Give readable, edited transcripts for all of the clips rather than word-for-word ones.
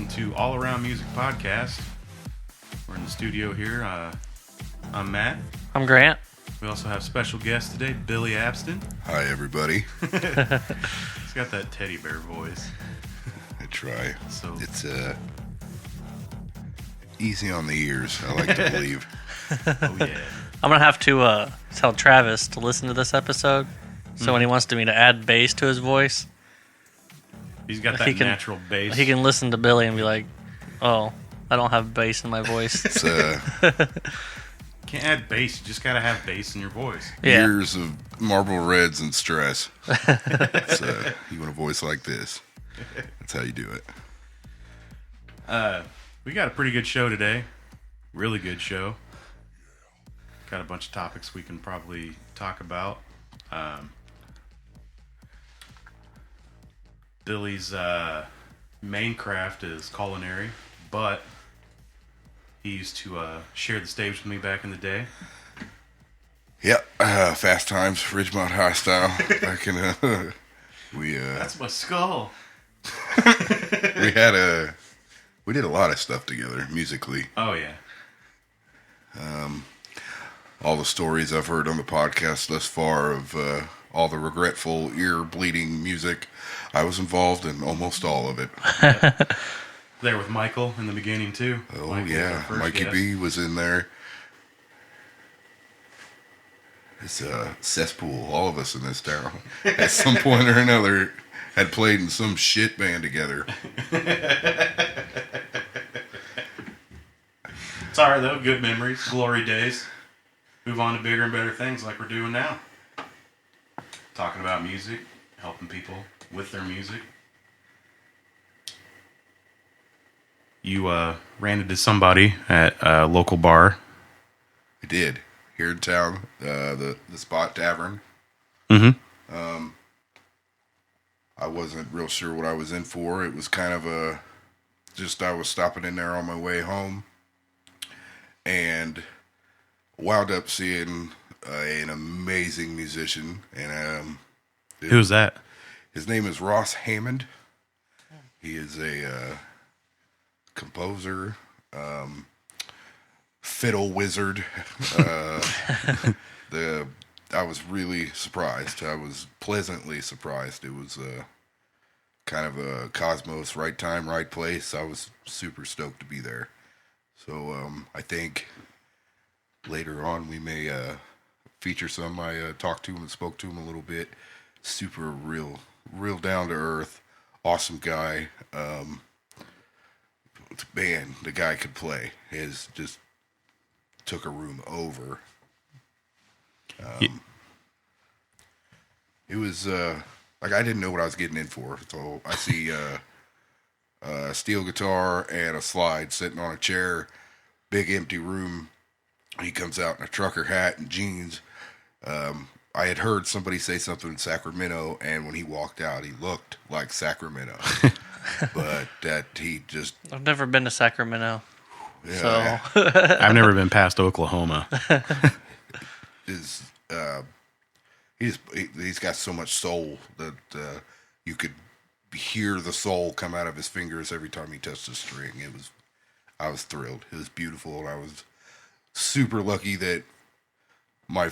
welcome to All Around Music Podcast. We're in the studio here. I'm Matt. I'm Grant. We also have special guest today, Billy Abston. Hi, everybody. He's got that teddy bear voice. I try. So it's easy on the ears, I like to believe. Oh, yeah. I'm going to have to tell Travis to listen to this episode. So when he wants me to add bass to his voice, He's got that natural bass. he can listen to Billy and be like, oh, I don't have bass in my voice. It's Can't add bass. You just got to have bass in your voice. Yeah. years of Marble Reds and stress. It's, you want a voice like this. That's how you do it. We got a pretty good show today. Really good show. Got a bunch of topics we can probably talk about. Billy's main craft is culinary, but he used to share the stage with me back in the day. Yep, Fast Times, Ridgemont High style. Back in, That's my skull. we did a lot of stuff together musically. Oh, yeah. All the stories I've heard on the podcast thus far of all the regretful, ear-bleeding music, I was involved in almost all of it. There with Michael in the beginning, too. Oh, Michael was yeah. our first Mikey guest. B was in there. It's a cesspool. All of us in this town, at some point or another, had played in some shit band together. It's all right, though. Good memories. Glory days. Move on to bigger and better things like we're doing now. Talking about music, helping people with their music. You ran into somebody at a local bar. We did. Here in town, the Spot Tavern. Mm-hmm. I wasn't real sure what I was in for. It was kind of I was stopping in there on my way home. And wound up seeing an amazing musician. And Who's that? his name is Hammond. He is a composer, fiddle wizard. I was really surprised. I was pleasantly surprised. It was kind of a cosmos, right time, right place. I was super stoked to be there. So I think later on we may feature some. I talked to him and spoke to him a little bit. Super real down to earth, awesome guy. Man, the guy could play. His just took a room over. It was like I didn't know what I was getting in for. So I see a steel guitar and a slide sitting on a chair, big empty room. He comes out in a trucker hat and jeans. I had heard somebody say something in Sacramento, and when he walked out, he looked like Sacramento. But that he just... I've never been to Sacramento. Yeah, So I've never been past Oklahoma. he's got so much soul that you could hear the soul come out of his fingers every time he touched a string. I was thrilled. It was beautiful, and I was super lucky that my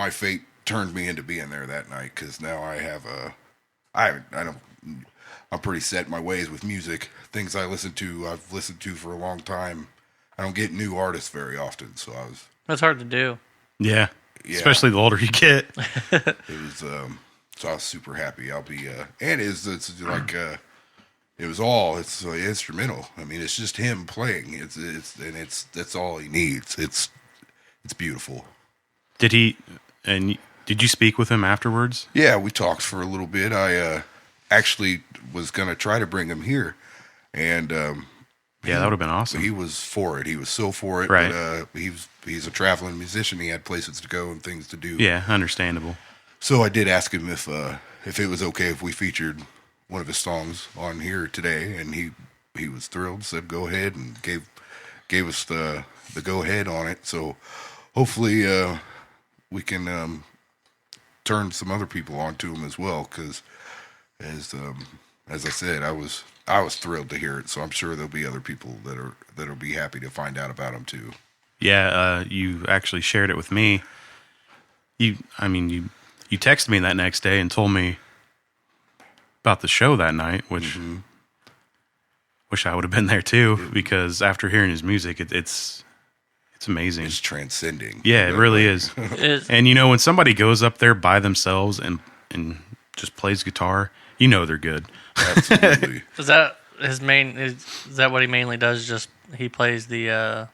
fate turned me into being there that night, because now I have I'm pretty set in my ways with music. Things I've listened to for a long time. I don't get new artists very often, so that's hard to do. Yeah. Especially the older you get. It was so I was super happy. I'll be and it's like it was all instrumental. I mean, it's just him playing. That's all he needs. It's beautiful. Did you speak with him afterwards? Yeah, we talked for a little bit. I actually was gonna try to bring him here, and yeah, that would have been awesome. He was for it. He was so for it. Right. But he's a traveling musician. He had places to go and things to do. Yeah, understandable. So I did ask him if it was okay if we featured one of his songs on here today, and he was thrilled. Said go ahead, and gave us the go ahead on it. So hopefully we can turn some other people onto him as well, because as I said, I was I was thrilled to hear it. So I'm sure there'll be other people that'll be happy to find out about him too. Yeah, you actually shared it with me. You texted me that next day and told me about the show that night, which wish I would have been there too, because after hearing his music, it's amazing. It's transcending. Yeah, it really is. And when somebody goes up there by themselves and just plays guitar, they're good. Absolutely. Is that his main? Is that what he mainly does? Just he plays the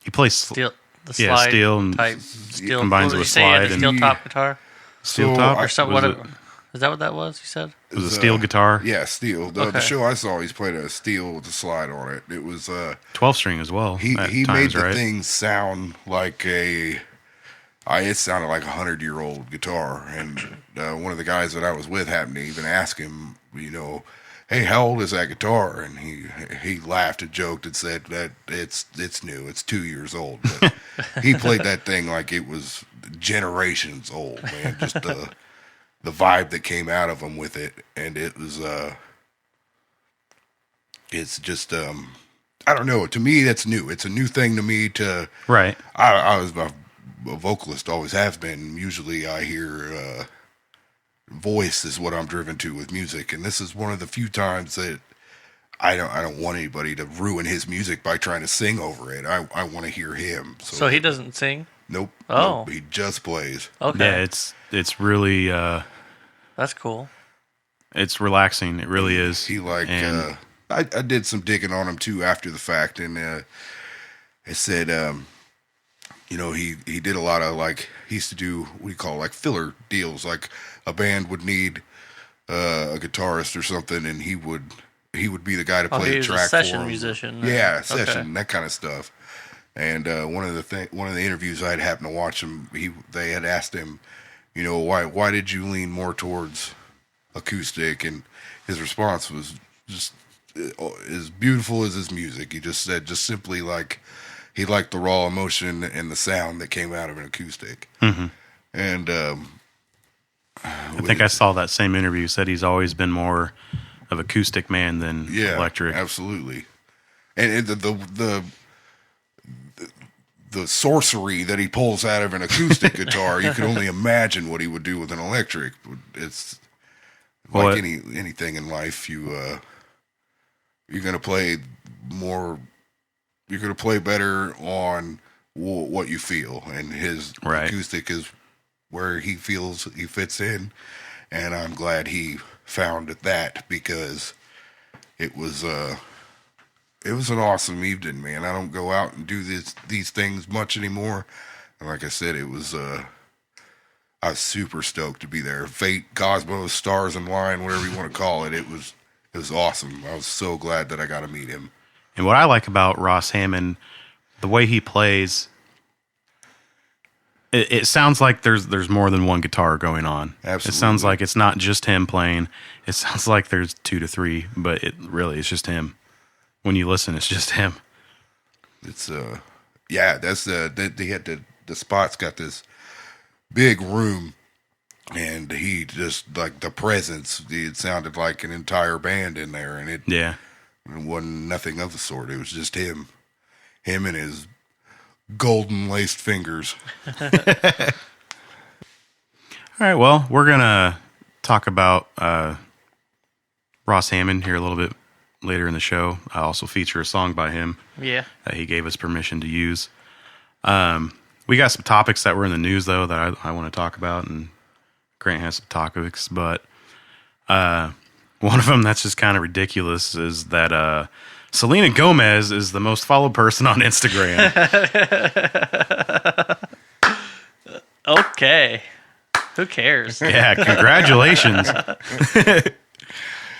he plays steel, the slide steel and type steel. combines What with did you say? He had slide a and steel top guitar steel top or something. Was Is that what that was? You said it was a steel guitar. Yeah, steel. The show I saw, he's played a steel with a slide on it. It was 12-string as well. He times, made the right? thing sound like it sounded like 100-year-old guitar. And one of the guys that I was with happened to even ask him, hey, how old is that guitar? And he laughed and joked and said that it's new. It's 2 years old. But he played that thing like it was generations old, man. Just the vibe that came out of him with it, and it was it's just I don't know. To me, that's new. It's a new thing to me. Right. I was a vocalist, always have been. Usually, I hear voice is what I'm driven to with music, and this is one of the few times that I don't want anybody to ruin his music by trying to sing over it. I want to hear him. So he doesn't sing? Nope. Oh. Nope, he just plays. Okay. Yeah, it's really that's cool. It's relaxing. It really is. He I did some digging on him too after the fact, and it said he did a lot of he used to do what you call filler deals, like a band would need a guitarist or something, and he would be the guy to play the track a session for him. musician. Yeah, session, that kind of stuff. And one of the interviews I had happened to watch him, they had asked him, why did you lean more towards acoustic? And his response was just as beautiful as his music. He just said simply he liked the raw emotion and the sound that came out of an acoustic. Mm-hmm. And I think I saw that same interview. Said he's always been more of acoustic man than electric. Absolutely. And the sorcery that he pulls out of an acoustic guitar, you can only imagine what he would do with an electric. It's like anything in life. You're gonna play more. You're gonna play better on what you feel, and his acoustic is where he feels he fits in. And I'm glad he found that, because it was an awesome evening, man. I don't go out and do these things much anymore. And like I said, it was I was super stoked to be there. Fate, cosmos, stars in line, whatever you want to call it. It was awesome. I was so glad that I got to meet him. And what I like about Ross Hammond, the way he plays, it sounds like there's more than one guitar going on. Absolutely. It sounds like it's not just him playing. It sounds like there's 2 to 3, but it's just him. When you listen, it's just him. It's that's they had the spot's got this big room, and he just the presence. It sounded like an entire band in there, and it wasn't nothing of the sort. It was just him and his golden laced fingers. All right, well, we're gonna talk about Ross Hammond here a little bit later in the show. I also feature a song by him that he gave us permission to use. We got some topics that were in the news, though, that I want to talk about, and Grant has some topics, but one of them that's just kind of ridiculous is that Selena Gomez is the most followed person on Instagram. Okay. Who cares? Yeah, congratulations.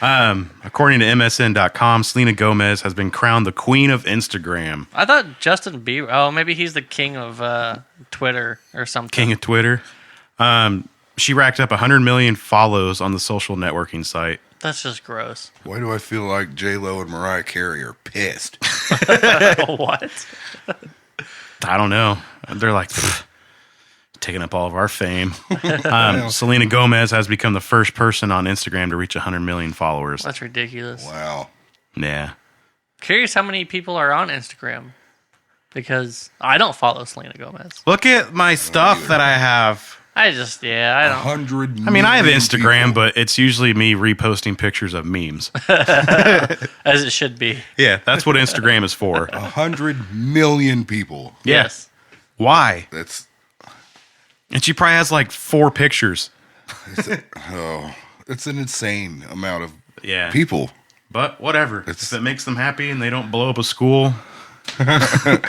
According to MSN.com, Selena Gomez has been crowned the queen of Instagram. I thought Justin Bieber. Oh, maybe he's the king of Twitter or something. King of Twitter. She racked up 100 million follows on the social networking site. That's just gross. Why do I feel like J-Lo and Mariah Carey are pissed? What? I don't know. They're like, taking up all of our fame. Selena Gomez has become the first person on Instagram to reach 100 million followers. That's ridiculous. Wow. Yeah. Curious how many people are on Instagram, because I don't follow Selena Gomez. Look at my stuff that I have. I don't. 100 I mean, I have Instagram, people. but it's usually me reposting pictures of memes. As it should be. Yeah, that's what Instagram is for. 100 million people. Yes. Why? That's And she probably has like 4 pictures. it's an insane amount of Yeah. people. But whatever. If it makes them happy and they don't blow up a school, I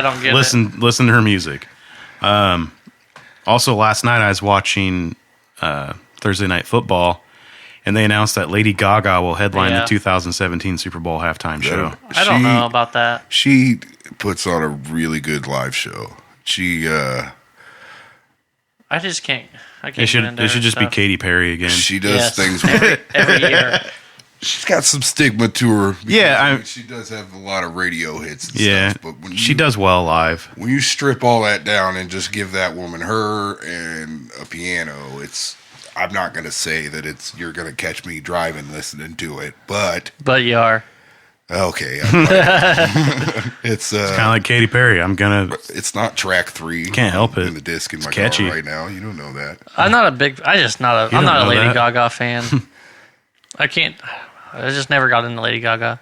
don't get it. listen to her music. Also, last night I was watching Thursday Night Football, and they announced that Lady Gaga will headline the 2017 Super Bowl halftime show. I don't know about that. She puts on a really good live show. I just can't. I can't. It should just be Katy Perry again. She does things every year. She's got some stigma to her. Yeah, she does have a lot of radio hits and stuff. But when she does well live. When you strip all that down and just give that woman her and a piano, I'm not going to say that you're going to catch me driving listening to it, but you are. Okay. It's kind of like Katy Perry. It's not track 3. Can't help it. In the disc in my catchy. car right now. You don't know that. I'm not a Lady Gaga fan. I just never got into Lady Gaga.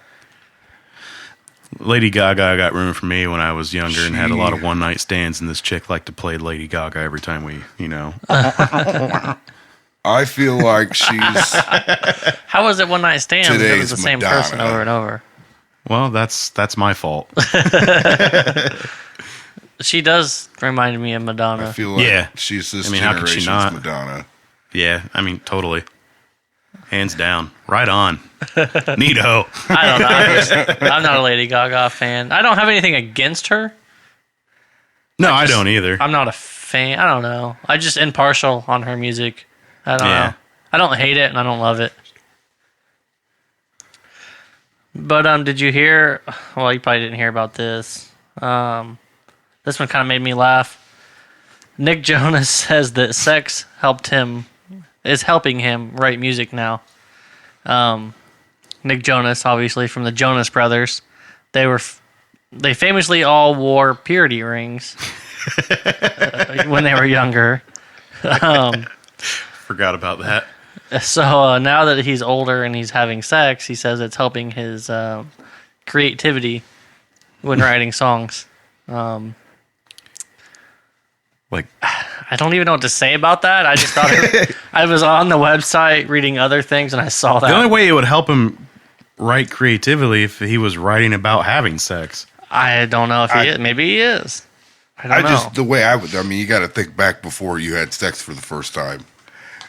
Lady Gaga got ruined for me when I was younger and had a lot of one night stands, and this chick liked to play Lady Gaga every time we. I feel like she's. How was it one night stands? It was the same Madonna. person over and over. Well, that's my fault. She does remind me of Madonna. I feel like she's this generation's Madonna. Yeah, I mean, totally. Hands down. Right on. Neato. I don't know. I'm not a Lady Gaga fan. I don't have anything against her. No, I don't either. I'm not a fan. I don't know. I'm just impartial on her music. I don't know. I don't hate it and I don't love it. But did you hear? Well, you probably didn't hear about this. This one kind of made me laugh. Nick Jonas says that sex is helping him write music now. Nick Jonas, obviously from the Jonas Brothers, they famously all wore purity rings when they were younger. Forgot about that. So now that he's older and he's having sex, he says it's helping his creativity when writing songs. I don't even know what to say about that. I just thought I was on the website reading other things and I saw that. The only way it would help him write creatively if he was writing about having sex. I don't know if he is. Maybe he is. I don't know. The way I mean, you got to think back before you had sex for the first time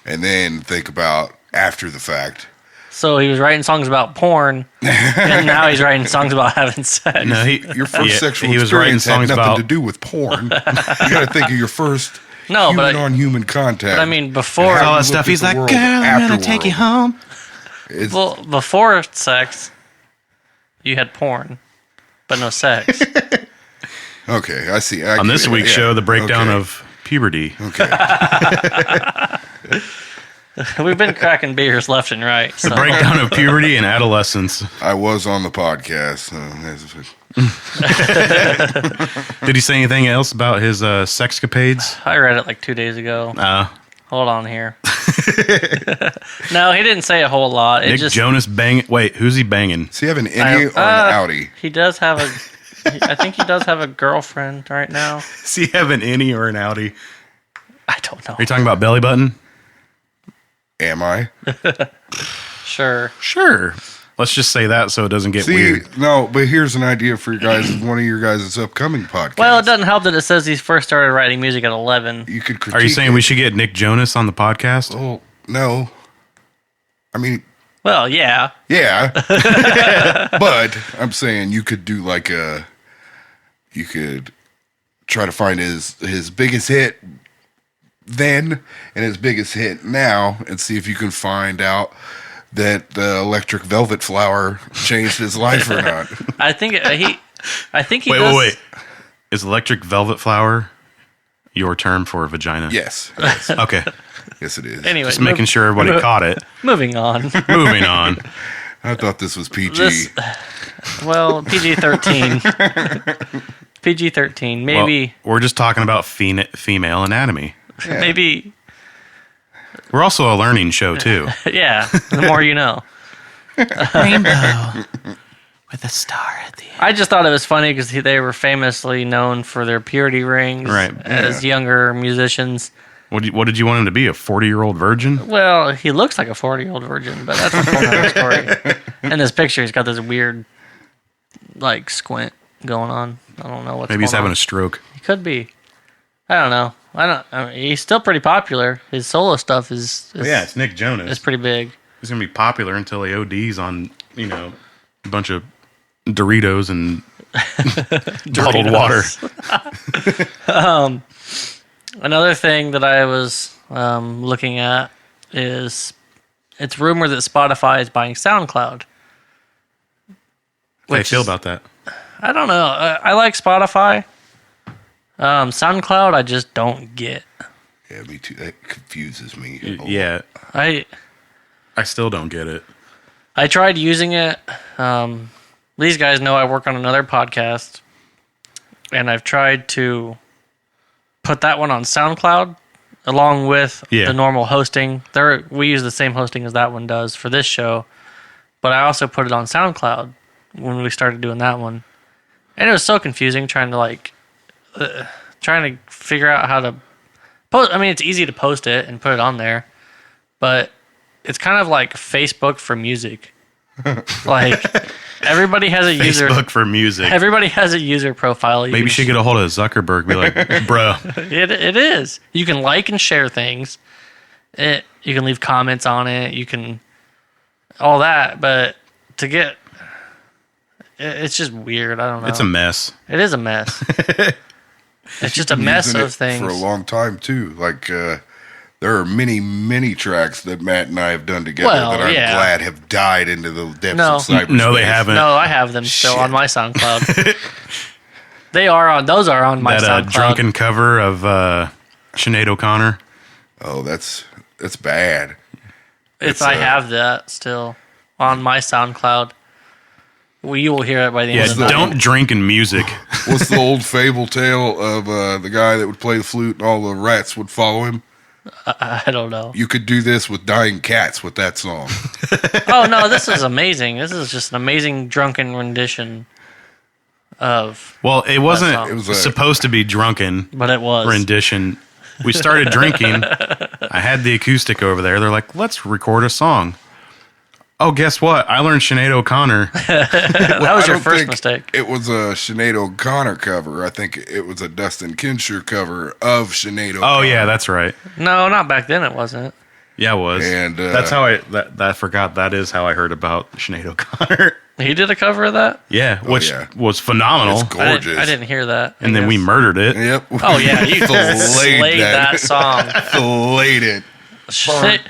and then think about after the fact. So he was writing songs about porn, and now he's writing songs about having sex. No, your first sexual experience had nothing to do with porn. You got to think of your first human contact. But I mean, before all that stuff, he's like, "Girl, I'm gonna take you home." Well, before sex, you had porn, but no sex. Okay, I see. On this week's show, the breakdown of puberty. Okay. We've been cracking beers left and right. So. The breakdown of puberty and adolescence. I was on the podcast. Did he say anything else about his sexcapades? I read it like 2 days ago. Hold on here. No, he didn't say a whole lot. Nick Jonas banging. Wait, who's he banging? Does he have an innie or an outie? He does have I think he does have a girlfriend right now. Does he have an innie or an outie? I don't know. Are you talking about belly button? Am I? Sure. Let's just say that so it doesn't get weird. No, but here's an idea for you guys. One of your guys' upcoming podcasts. Well, it doesn't help that it says he first started writing music at 11. You could critique. Are you saying we should get Nick Jonas on the podcast? Oh, no. I mean... Well, yeah. Yeah. But I'm saying you could do like you could try to find his biggest hit then and his biggest hit now and see if you can find out that the Electric Velvet Flower changed his life or not. I think he Wait. Is Electric Velvet Flower your term for vagina? Yes. Okay. Yes, it is. Anyway, Just making sure everybody caught it. Moving on. Moving on. I thought this was PG. Well, PG-13. PG-13. Maybe. Well, we're just talking about female anatomy. Yeah. Maybe. We're also a learning show, too. Yeah. The more you know. Rainbow with a star at the end. I just thought it was funny because they were famously known for their purity rings as younger musicians. What did you want him to be? A 40-year-old virgin? Well, he looks like a 40-year-old virgin, but that's a whole other story. In this picture, he's got this weird, like, squint going on. I don't know what's Maybe he's going having on. a stroke. He could be. I don't know. I mean, he's still pretty popular. His solo stuff is Yeah, it's Nick Jonas. It's pretty big. He's going to be popular until he ODs on, a bunch of Doritos and bottled water. Another thing that I was looking at is it's rumored that Spotify is buying SoundCloud. How do you feel about that? I don't know. I like Spotify. SoundCloud, I just don't get. Yeah, me too. That confuses me. Yeah. I still don't get it. I tried using it. These guys know I work on another podcast, and I've tried to put that one on SoundCloud along with the normal hosting. We use the same hosting as that one does for this show, but I also put it on SoundCloud when we started doing that one, and it was so confusing trying to figure out how to post. I mean, it's easy to post it and put it on there, but it's kind of like Facebook for music. Like everybody has a user. Facebook for music. Everybody has a user profile. Maybe you should get a hold of Zuckerberg. Be like, bro. It is. You can like and share things. You can leave comments on it. You can all that, but to get it's just weird. I don't know. It's a mess. It is a mess. It's just a mess of things. For a long time too. Like there are many tracks that Matt and I have done together that I'm glad have died into the depths of cyberspace. No, they haven't. No, I have them still on my SoundCloud. Those are on my SoundCloud. That drunken cover of Sinead O'Connor. Oh, that's bad. I have that still on my SoundCloud. Well, you will hear it by the end of the night. Don't drink in music. What's the old fable tale of the guy that would play the flute and all the rats would follow him? I don't know. You could do this with dying cats with that song. Oh, no, this is amazing. This is just an amazing drunken rendition of Well, it wasn't supposed to be drunken. But it was. Rendition. We started drinking. I had the acoustic over there. They're like, let's record a song. Oh, guess what? I learned Sinead O'Connor. That was your first mistake. It was a Sinead O'Connor cover. I think it was a Dustin Kinshire cover of Sinead O'Connor. Oh, yeah, that's right. No, not back then it wasn't. Yeah, it was. And that's how I forgot. That is how I heard about Sinead O'Connor. He did a cover of that? Yeah, which was phenomenal. It's gorgeous. I didn't hear that. And then we murdered it. Yep. Oh, yeah, you slayed that song. Flayed it. Charred,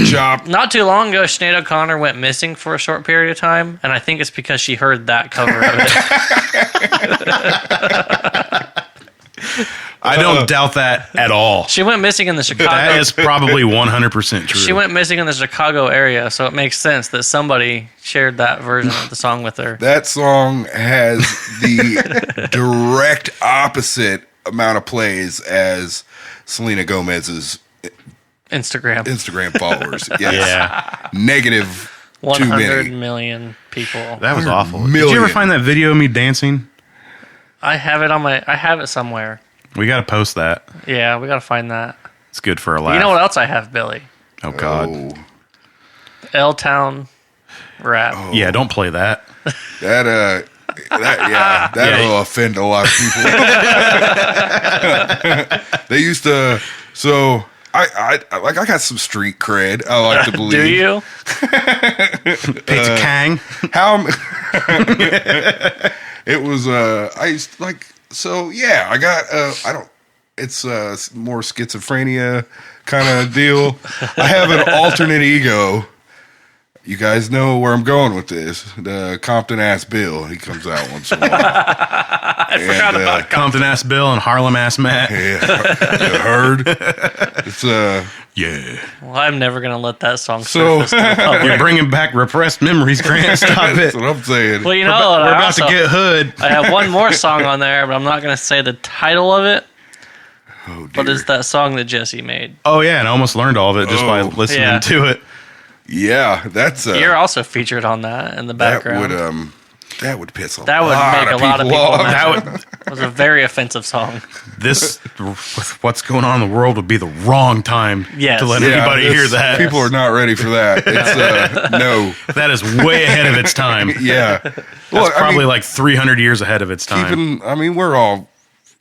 chopped. Not too long ago, Sinead O'Connor went missing for a short period of time, and I think it's because she heard that cover of it. I don't doubt that at all. She went missing in the Chicago. That is probably 100% true. She went missing in the Chicago area, so it makes sense that somebody shared that version of the song with her. That song has the direct opposite amount of plays as Selena Gomez's Instagram followers. Yes. Yeah. Negative 100 million people. That was awful. Million. Did you ever find that video of me dancing? I have it somewhere. We got to post that. Yeah, we got to find that. It's good for a laugh. You know what else I have, Billy? Oh, God. L-Town rap. Oh. Yeah, don't play that. That'll offend a lot of people. They used to, so I got some street cred, I like to believe. Do you? Pizza Kang. It was, I used to, like, so yeah, I got, it's more schizophrenia kind of deal. I have an alternate ego. You guys know where I'm going with this. The Compton Ass Bill, he comes out once in a while. I forgot about Compton Ass Bill and Harlem Ass Matt. Yeah, you heard? It's Yeah. Well, I'm never gonna let that song So- surface to the public. You're bringing back repressed memories, Grant. Stop it. that's what I'm saying. Well, you know, We're I about also- to get hood. I have one more song on there, but I'm not gonna say the title of it. Oh, dear. But it's that song that Jesse made. Oh, yeah, and I almost learned all of it just by Oh. listening Yeah. to it. Yeah, that's You're also featured on that in the background. that would piss off. That would make a lot of people off. mad. It was a very offensive song. This, with what's going on in the world, would be the wrong time Yes. to let Yeah, anybody hear it's- that. People are not ready for that. It's no. That is way ahead of its time. Yeah. That's probably like 300 years ahead of its time. We're all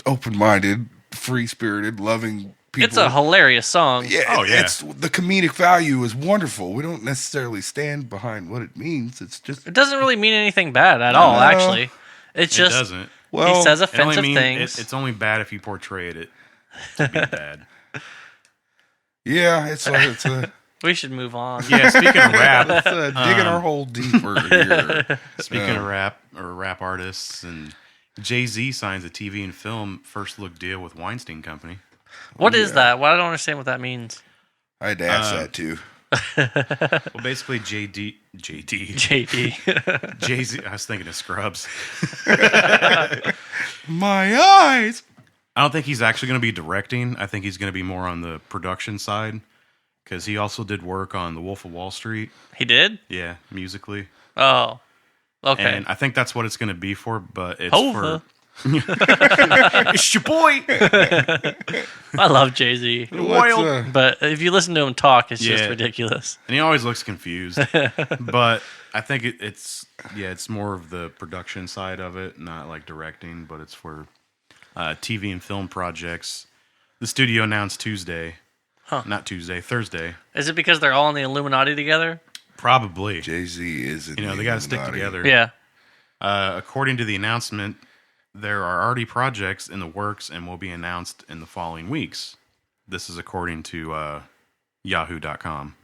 open-minded, free-spirited, loving people. It's a hilarious song. Yeah, Oh, yeah. It's the comedic value is wonderful. We don't necessarily stand behind what it means. It's just It doesn't really mean anything bad at all, actually. It's It just doesn't. well. he says It only offensive means things. it's only bad if you portray it to be bad. Yeah, it's a We should move on. Yeah, speaking of rap, digging our hole deeper here. speaking of rap or rap artists, and Jay-Z signs a TV and film first look deal with Weinstein Company. What is that? Well, I don't understand what that means. I had to ask that too. Well, basically, JD, JD. Jay-Z. I was thinking of Scrubs. My eyes. I don't think he's actually going to be directing. I think he's going to be more on the production side because he also did work on The Wolf of Wall Street. He did? Yeah, musically. Oh. Okay. And I think that's what it's going to be for, but it's Hova. for... It's your boy! I love Jay-Z. What's, But if you listen to him talk, it's just Yeah. ridiculous. And he always looks confused. But I think it's more of the production side of it, not like directing, but it's for TV and film projects. The studio announced Thursday. Is it because they're all in the Illuminati together? Probably. Jay-Z is in the They got to stick Illuminati. together. Yeah. According to the announcement, there are already projects in the works and will be announced in the following weeks. This is according to Yahoo.com.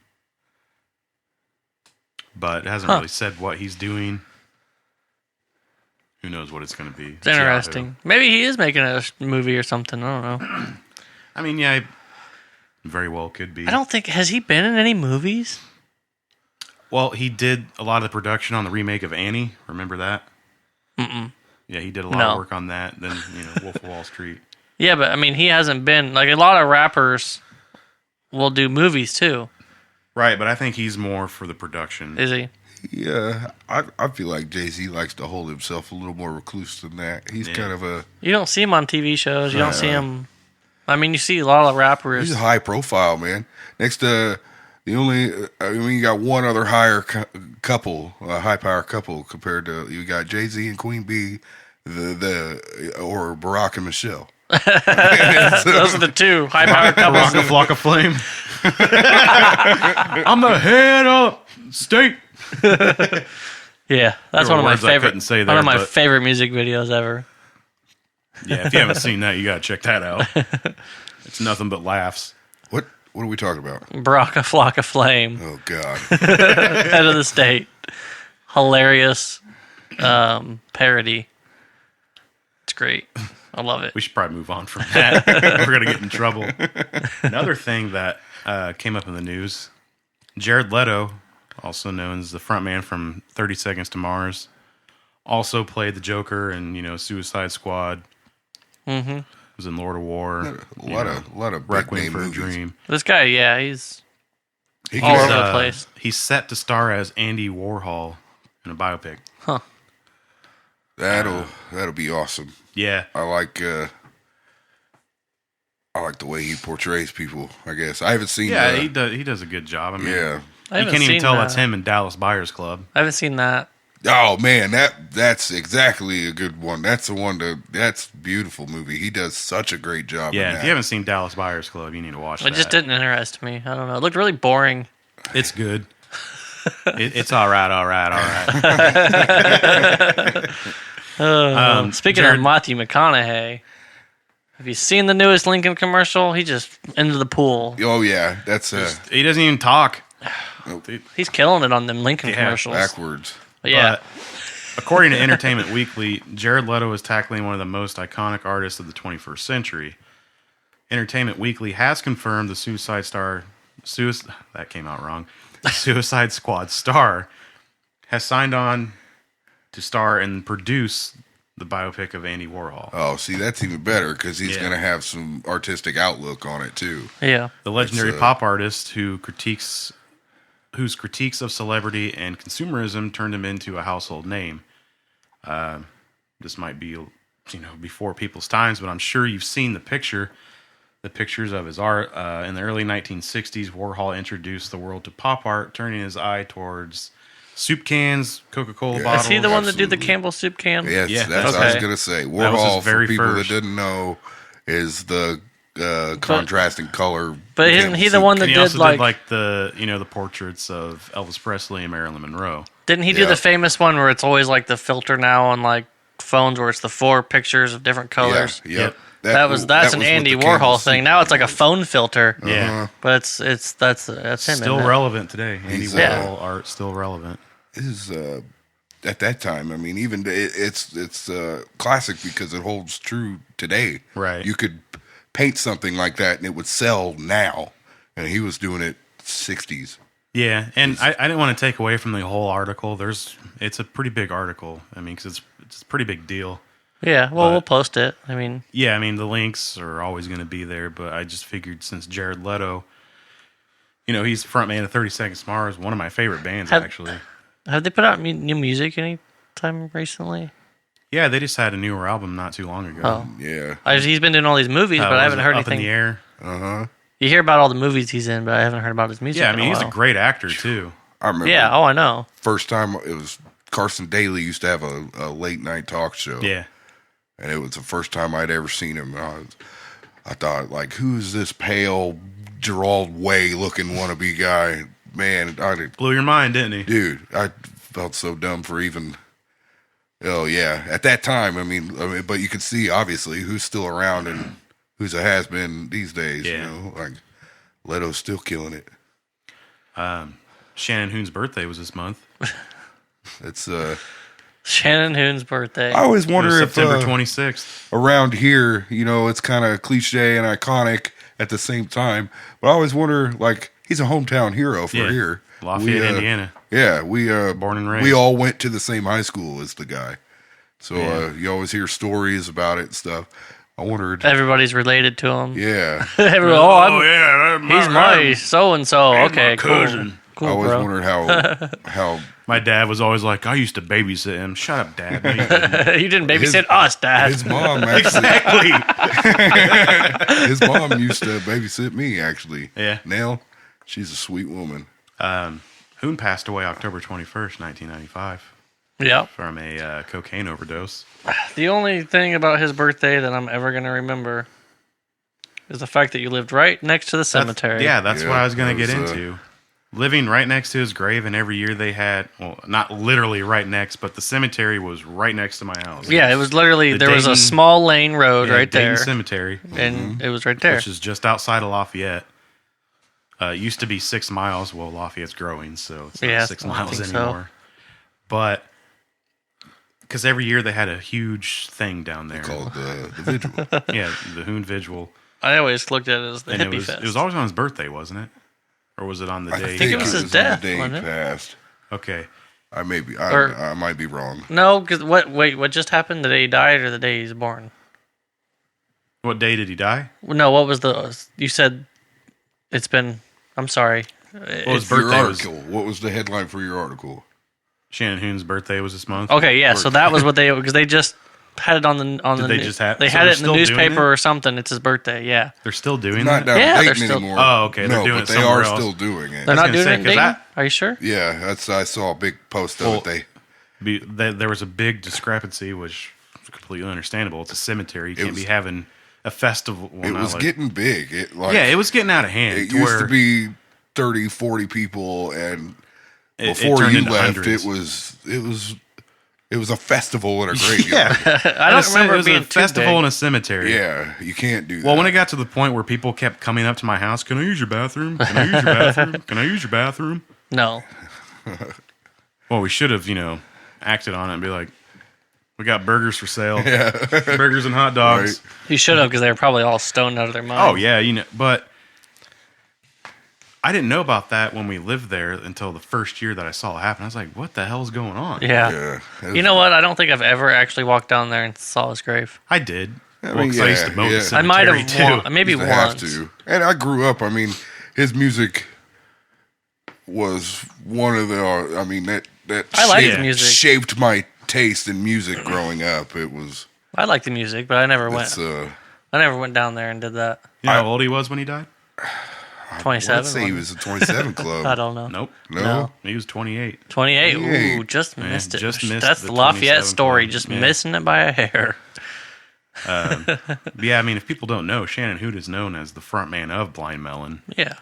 But it hasn't really said what he's doing. Who knows what it's going to be. It's interesting. Maybe he is making a movie or something. I don't know. I mean, yeah, very well could be. I don't think... Has he been in any movies? Well, he did a lot of the production on the remake of Annie. Remember that? Mm-mm. Yeah, he did a lot No. of work on that. Then, Wolf of Wall Street. Yeah, but I mean, he hasn't been... Like, a lot of rappers will do movies, too. Right, but I think he's more for the production. Is he? Yeah, I feel like Jay-Z likes to hold himself a little more recluse than that. He's kind of a... You don't see him on TV shows. You don't see him... I mean, you see a lot of rappers. He's a high profile, man. Next to you got one other higher couple, a high power couple compared to you got Jay-Z and Queen Bee, or Barack and Michelle. Those are the two high-powered couples. Rock a flock of flame. I'm the head of state. Yeah, that's There one of were my words I favorite. couldn't say one there, of my but- favorite music videos ever. Yeah, if you haven't seen that, you got to check that out. It's nothing but laughs. What are we talking about? Barack a flock of flame, Oh God, head of the state. Hilarious parody. It's great. I love it. We should probably move on from that. We're going to get in trouble. Another thing that came up in the news, Jared Leto, also known as the frontman from 30 Seconds to Mars, also played the Joker in, Suicide Squad. Mm-hmm. Was in Lord of War. a lot of big Requiem name for a movies. Dream. This guy, yeah, he's He all can- over the place. He's set to star as Andy Warhol in a biopic. Huh. that'll be awesome. Yeah. I like the way he portrays people. I guess I haven't seen. Yeah, he does a good job. I mean, Yeah. I you haven't can't even seen tell that. that's him in Dallas Buyers Club. I haven't seen that. Oh man, that's exactly a good one. That's the one that's beautiful movie. He does such a great job. Yeah, in if that. you haven't seen Dallas Buyers Club, you need to watch It that. just didn't interest me. I don't know. It looked really boring. It's good. It's all right. Speaking Jared- of Matthew McConaughey, have you seen the newest Lincoln commercial? He just into the pool. Oh yeah, that's He doesn't even talk. He's killing it on them Lincoln commercials. Backwards. But yeah. But according to Entertainment Weekly, Jared Leto is tackling one of the most iconic artists of the 21st century. Entertainment Weekly has confirmed the Suicide Squad star has signed on to star and produce the biopic of Andy Warhol. Oh, see, that's even better because he's going to have some artistic outlook on it too. Yeah, the legendary pop artist whose critiques of celebrity and consumerism turned him into a household name. This might be, before people's times, but I'm sure you've seen the pictures of his art. In the early 1960s, Warhol introduced the world to pop art, turning his eye towards soup cans, Coca-Cola bottles. Is he the one that did the Campbell soup can? Yes, that's what I was going to say. Warhol, for people that didn't know, is the contrasting color. But isn't he the one that he did also did the portraits of Elvis Presley and Marilyn Monroe? Didn't he do the famous one where it's always like the filter now on like phones where it's the 4 pictures of different colors? Yeah, yep. That's an Andy Warhol thing. Now it's like a phone filter. Yeah, but that's him. Still relevant today. Andy Warhol art still relevant. Is at that time, I mean, even it's classic because it holds true today. Right, you could paint something like that and it would sell now, and he was doing it 60s. Yeah, and I didn't want to take away from the whole article. It's a pretty big article. I mean, because it's a pretty big deal. Yeah, well, we'll post it. I mean, the links are always going to be there, but I just figured since Jared Leto, he's frontman of 30 Seconds to Mars, one of my favorite bands, actually. Have they put out new music anytime recently? Yeah, they just had a newer album not too long ago. Oh. Yeah. He's been doing all these movies, but I haven't heard anything. Up in the Air. Uh-huh. You hear about all the movies he's in, but I haven't heard about his music. Yeah, I mean, he's a great actor, too. I remember. Yeah, I know. First time, it was Carson Daly used to have a late-night talk show. Yeah. And it was the first time I'd ever seen him. I thought, like, who's this pale, Gerald Way-looking wannabe guy? Man, blew your mind, didn't he? Dude, I felt so dumb for even... Oh, yeah. At that time, I mean, but you can see, obviously, who's still around and who's a has-been these days. Yeah. Like, Leto's still killing it. Shannon Hoon's birthday was this month. It's Shannon Hoon's birthday. I always wonder if September 26th. Around here, it's kind of cliche and iconic at the same time. But I always wonder, like, he's a hometown hero for here. Lafayette, Indiana. Yeah, we born and raised. We all went to the same high school as the guy, so you always hear stories about it and stuff. I wondered. Everybody's related to him. Yeah. Everyone, he's my so and so. Okay, cousin. Cool, I always bro. wondered how. My dad was always like, I used to babysit him. Shut up, Dad. No, you didn't babysit us, Dad. His mom actually. Exactly. His mom used to babysit me, actually. Yeah. Now, she's a sweet woman. Hoon passed away October 21st, 1995. Yep. From a cocaine overdose. The only thing about his birthday that I'm ever going to remember is the fact that you lived right next to the cemetery. That's what I was going to get into. Living right next to his grave, and every year they had, well, not literally right next, but the cemetery was right next to my house. Yeah, it was literally, there was a small lane road right there. Dayton Cemetery. And it was right there. Which is just outside of Lafayette. It used to be 6 miles. Well, Lafayette's growing, so it's not 6 miles anymore. But, because every year they had a huge thing down there. Called the Vigil. Yeah, the Hoon Vigil. I always looked at it as the hippie fest. It was always on his birthday, wasn't it? Or was it on the day? I think it was his death, on the day wasn't it? Passed. Okay. I might be wrong. No, because what just happened? The day he died or the day he's born? What day did he die? No, what was you said it's been, I'm sorry. His birthday was, what was the headline for your article? Shannon Hoon's birthday was this month. Okay, yeah, so that was what because they just had it on the they had it in the newspaper or something. It's his birthday. Yeah, they're still doing that. Yeah, they're still. Anymore. Oh, okay. They're doing it but they are else. still doing it. They're not doing it in Dayton? Are you sure? Yeah, I saw a big post of it. There was a big discrepancy, which is completely understandable. It's a cemetery. You can't be having a festival. Well, it was getting big. It was getting out of hand. It used to be 30, 40 people, and before you left, it was It was a festival in a graveyard. I don't remember it was being a festival too in big. a cemetery. Yeah, you can't do that. Well, when it got to the point where people kept coming up to my house, can I use your bathroom? Can I use your bathroom? Can I use your bathroom? No. Well, we should have, acted on it and be like, we got burgers for sale. Yeah. Burgers and hot dogs. Right. You should have, because they were probably all stoned out of their minds. Oh, yeah, but I didn't know about that when we lived there until the first year that I saw it happen. I was like, what the hell is going on? Yeah. Yeah. You know what? I don't think I've ever actually walked down there and saw his grave. I did. I Well, mean, 'cause I used to mow the yeah. I might cemetery, have too. maybe Used to have once. to. And I grew up. I mean, his music was one of the. I mean, that I like his the music. shaped my taste in music growing up. It was. I like the music, but I never went. I never went down there and did that. You know how old he was when he died? 27. Let's say he was a 27 club. I don't know. Nope. No? He was 28. 28. 28. Ooh, just missed it. just missed That's the the Lafayette 27 story. club. Just Yeah. missing it by a hair. Yeah, I mean, if people don't know, Shannon Hoot is known as the frontman of Blind Melon. Yeah.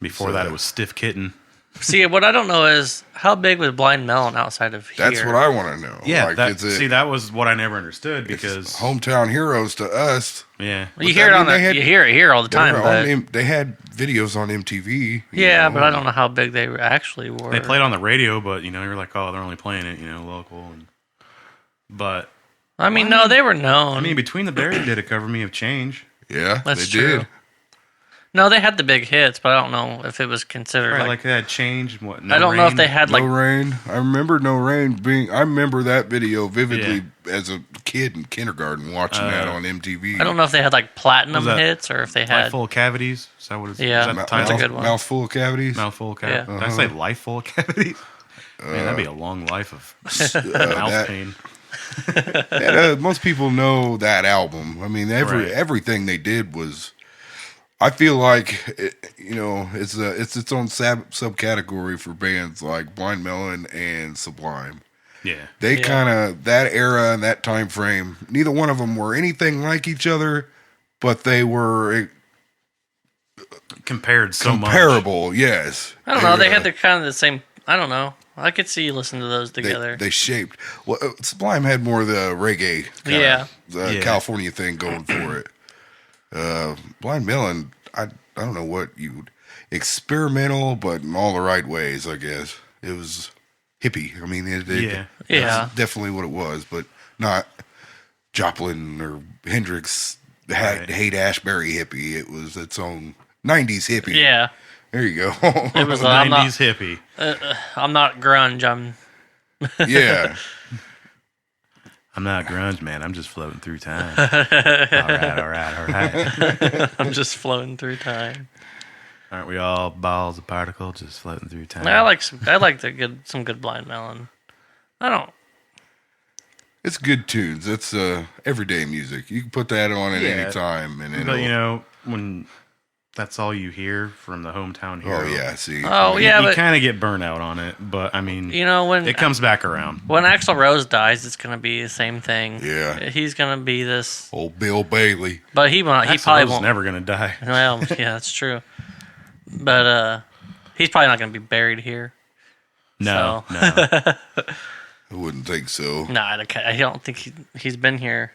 Before that, it was Stiff Kitten. See, what I don't know is how big was Blind Melon outside of here? That's what I want to know. Yeah, like, that was what I never understood it's because hometown heroes to us. yeah, You But hear I it mean, on they had- you hear it here all the They time, were but they had videos on MTV. yeah, but I don't know how big they actually were. they played on the radio, but you're like, oh, they're only playing it, local. But I mean, no, they were known. I mean, Between the Bears did a cover me of Change. Yeah, That's they true. did. No, they had the big hits, but I don't know if it was considered Right, like. like they had Change. What? No I don't know if Rain. they had like. No Rain. I remember No Rain being. I remember that video vividly as a kid in kindergarten watching that on MTV. I don't know if they had like platinum Was that hits or if they Life had. Full of Cavities. Is that what it's? Yeah, is that the that's title? a good one. Mouthful of cavities. Mouthful of cavities. Yeah. Did I say Life Full of Cavities? Man, that'd be a long life of mouth that- pain. Most people know that album. I mean, Right. everything they did was. I feel like it's its own subcategory for bands like Blind Melon and Sublime. Yeah. They Yeah. kind of that era and that time frame. Neither one of them were anything like each other, but they were Compared so much. comparable. Yes, I don't know. They had the kind of the same. I don't know. I could see you listen to those They, together. they shaped. Well, Sublime had more of the reggae, Yeah. California thing going for it. Blind Melon, I don't know what you experimental, but in all the right ways. I guess it was hippie. I mean, Yeah. Yeah. that's definitely what it was, but not Joplin or Hendrix. Right. Hate Ashbury hippie. It was its own 90s hippie. Yeah. There you go. It was. I'm not. 90s hippie. I'm not grunge. I'm. Yeah. I'm not grunge, man. I'm just floating through time. All right. I'm just floating through time. Aren't we all balls of particle just floating through time? I like some good Blind Melon. I don't. It's good tunes. It's everyday music. You can put that on at any time, and But it'll, when that's all you hear from the hometown hero. oh yeah, see, Oh yeah, you but kind of get burnt out on it. But I mean, when it comes back around. when Axl Rose dies, it's gonna be the same thing. Yeah. He's gonna be this, old Bill Bailey. but he won't. He Axl probably Rose is won't. never gonna die. Well, yeah, that's true. But he's probably not gonna be buried here. No, So- no. I wouldn't think so. No, I don't think he's been here.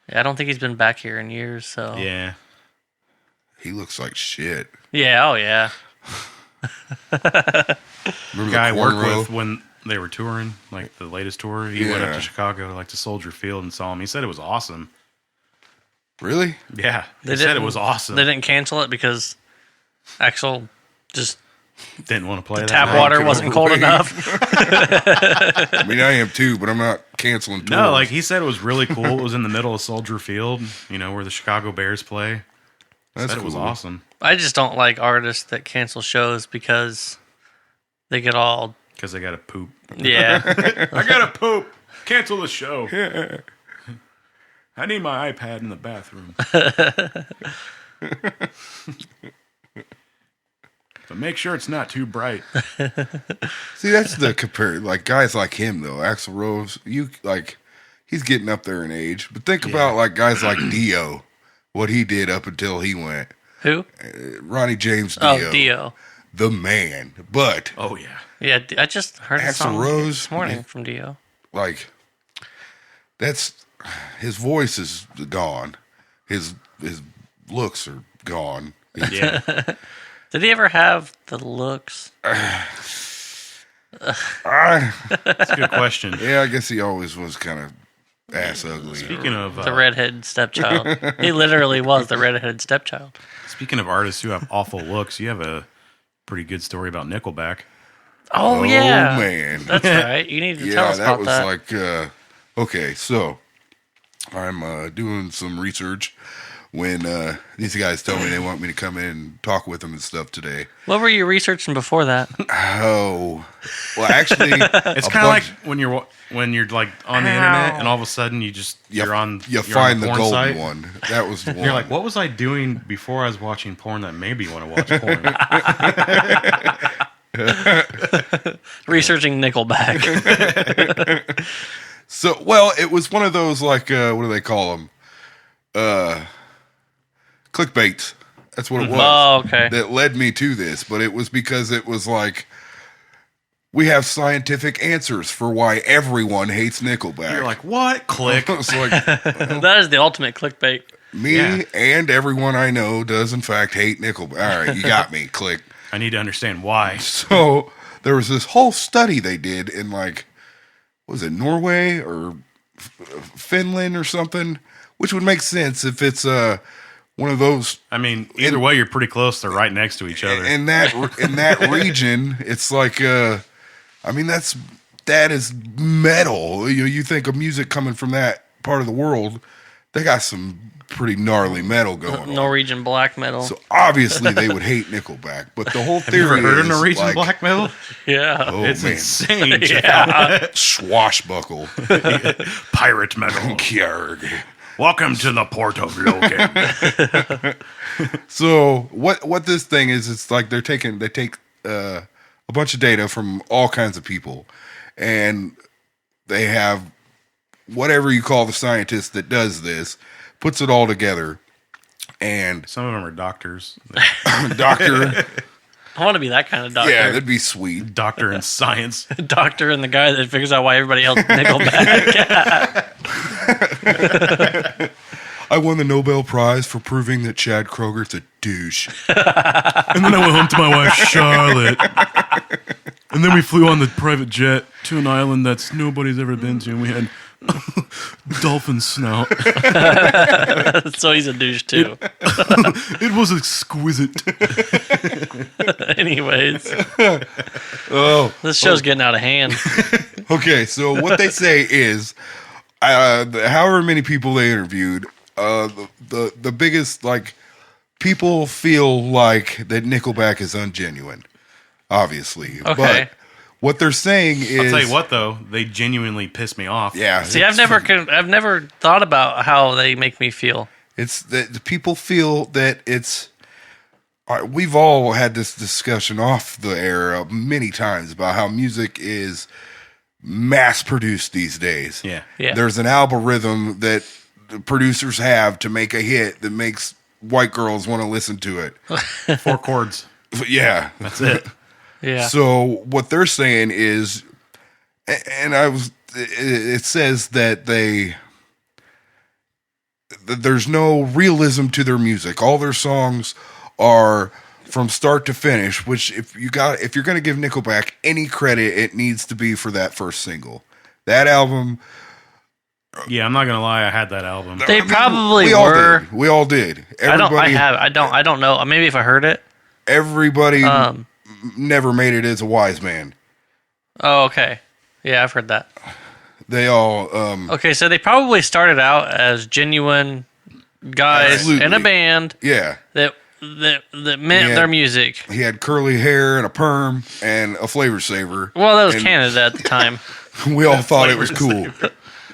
Yeah, I don't think he's been back here in years. So Yeah. He looks like shit. yeah, oh yeah. Remember Guy I the worked cornrow? with when they were touring, like the latest tour. He went up Yeah. to Chicago, like to Soldier Field, and saw him. He said it was awesome. Really? Yeah, They he said it didn't- was awesome. They didn't cancel it because Axl just Didn't want to play that tap night. water could wasn't cold overweight. enough. I mean, I am too, but I'm not canceling. No, tours. like he said, it was really cool. It was in the middle of Soldier Field, where the Chicago Bears play. That's Said it was cool. awesome I just don't like artists that cancel shows because they get all because they got to poop. yeah. I gotta poop. Cancel the show. I need my iPad in the bathroom. But make sure it's not too bright. See, that's the compare. Like guys like him though, Axl Rose. He's getting up there in age. But think about like guys like Dio, what he did up until he went. Who? Ronnie James Dio. Oh, Dio. the man. But oh yeah, yeah. I just heard a song Rose this morning from Dio. Like, that's his voice is gone. His looks are gone. yeah. Did he ever have the looks? That's a good question. Yeah, I guess he always was kind of ass ugly. Speaking of the redheaded stepchild, he literally was the redheaded stepchild. Speaking of artists who have awful looks, you have a pretty good story about Nickelback. Oh yeah, man, that's right. You need to tell us about that. Yeah, that was like okay. So I'm doing some research when these guys tell me they want me to come in and talk with them and stuff today. What were you researching before that? Oh, well, actually, it's kind of like when you're like on the internet and all of a sudden you find the golden site. one. That was the one. You're like, what was I doing before I was watching porn that made me want to watch porn? Researching Nickelback. So, well, it was one of those like what do they call them? Clickbait. That's what it was. Oh, okay. That led me to this, but it was because it was like we have scientific answers for why everyone hates Nickelback. You're like, what? Click. It's like, that is the ultimate clickbait. Me and everyone I know does in fact hate Nickelback. All right, you got me. Click. I need to understand why. So there was this whole study they did in like, was it Norway or Finland or something? Which would make sense if it's one of those. I mean, either way, you're pretty close. They're right next to each other. In that region, it's like, I mean, that is metal. You think of music coming from that part of the world, they got some pretty gnarly metal going on. Norwegian black metal. So obviously they would hate Nickelback, but the whole theory Have you ever heard of is Norwegian like, black metal? Yeah. Oh, it's man. insane. Yeah. Swashbuckle. Pirate metal. Kjarg. Welcome to the port of Logan. So what this thing is, it's like they take a bunch of data from all kinds of people, and they have whatever you call the scientist that does this, puts it all together, and some of them are doctors. Doctor. I want to be that kind of doctor. Yeah, that'd be sweet. Doctor in science. Doctor and the guy that figures out why everybody else Nickelback. I won the Nobel Prize for proving that Chad Kroeger's a douche. And then I went home to my wife, Charlotte. And then we flew on the private jet to an island that's nobody's ever been to, and we had dolphin snout. So he's a douche too. It was exquisite. Anyways. Oh, This show's getting out of hand. okay, so what they say is, however many people they interviewed, the biggest, like, people feel like that Nickelback is ungenuine, obviously. Okay. But what they're saying is, I'll tell you what, though, they genuinely piss me off. Yeah. See, I've never thought about how they make me feel. It's that the people feel that it's. We've all had this discussion off the air many times about how music is mass produced these days. Yeah. There's an algorithm that the producers have to make a hit that makes white girls want to listen to it. 4 chords. Yeah. That's it. Yeah. So what they're saying is, and it says that there's no realism to their music. All their songs are from start to finish, which if you're going to give Nickelback any credit, it needs to be for that first single. That album. Yeah, I'm not gonna lie. I had that album. They probably we were. We all did. Everybody, I don't know. Maybe if I heard it. Everybody never made it as a wise man. Oh, okay. Yeah, I've heard that. They all. Okay, so they probably started out as genuine guys Absolutely. in a band. Yeah. That meant their music. He had curly hair and a perm and a flavor saver. Well, that was Canada at the time. We all thought it was cool.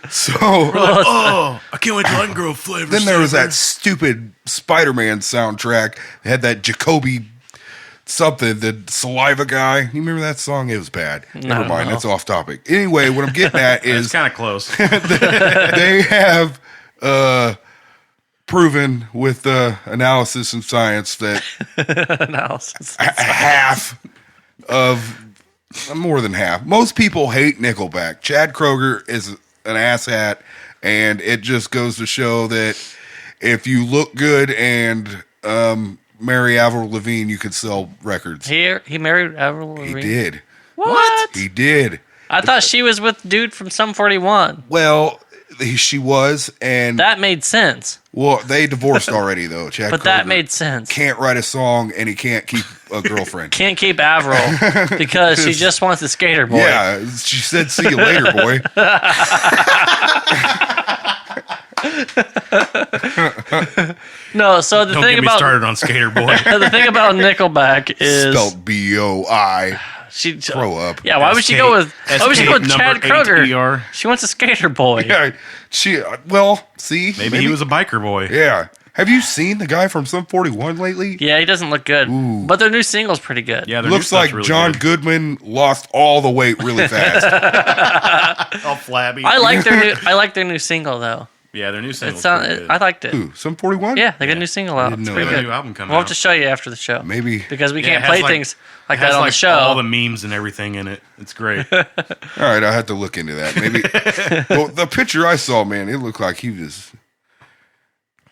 So, I can't wait till I can grow a flavor. Then there was that stupid Spider-Man soundtrack. It had that Jacoby something, the saliva guy. You remember that song? It was bad. Never mind. That's off topic. Anyway, what I'm getting at is it's kind of close. they have proven with analysis and science that half of, more than half, most people hate Nickelback. Chad Kroeger is an asshat, and it just goes to show that if you look good and marry Avril Lavigne, you can sell records. He married Avril Lavigne? He did. What? He did. I thought she was with the dude from Sum 41. Well, she was, and that made sense. Well, they divorced already, though. Chad but Kroeger that made sense. Can't write a song, and he can't keep a girlfriend. Can't keep Avril because she just wants the skater boy. Yeah, she said, "See you later, boy." No, so the Don't thing get me about started on Skater Boy. the thing about Nickelback is spelled B-O-I. She grow up. Yeah, why would she go with Chad Kroeger? She wants a skater boy. Yeah, see, maybe he was a biker boy. Yeah. Have you seen the guy from Sum 41 lately? Yeah, he doesn't look good. Ooh. But their new single's pretty good. Yeah, looks like really John Goodman lost all the weight really fast. All flabby. I like their new single though. Yeah, their new single. I liked it. Ooh, Sum 41? Yeah, they got a new single out. It's pretty good. New album coming we'll have to show you after the show. Maybe. Because we can't play things like that on the show. All the memes and everything in it. It's great. All right, I'll have to look into that. Maybe. Well, the picture I saw, man, it looked like he was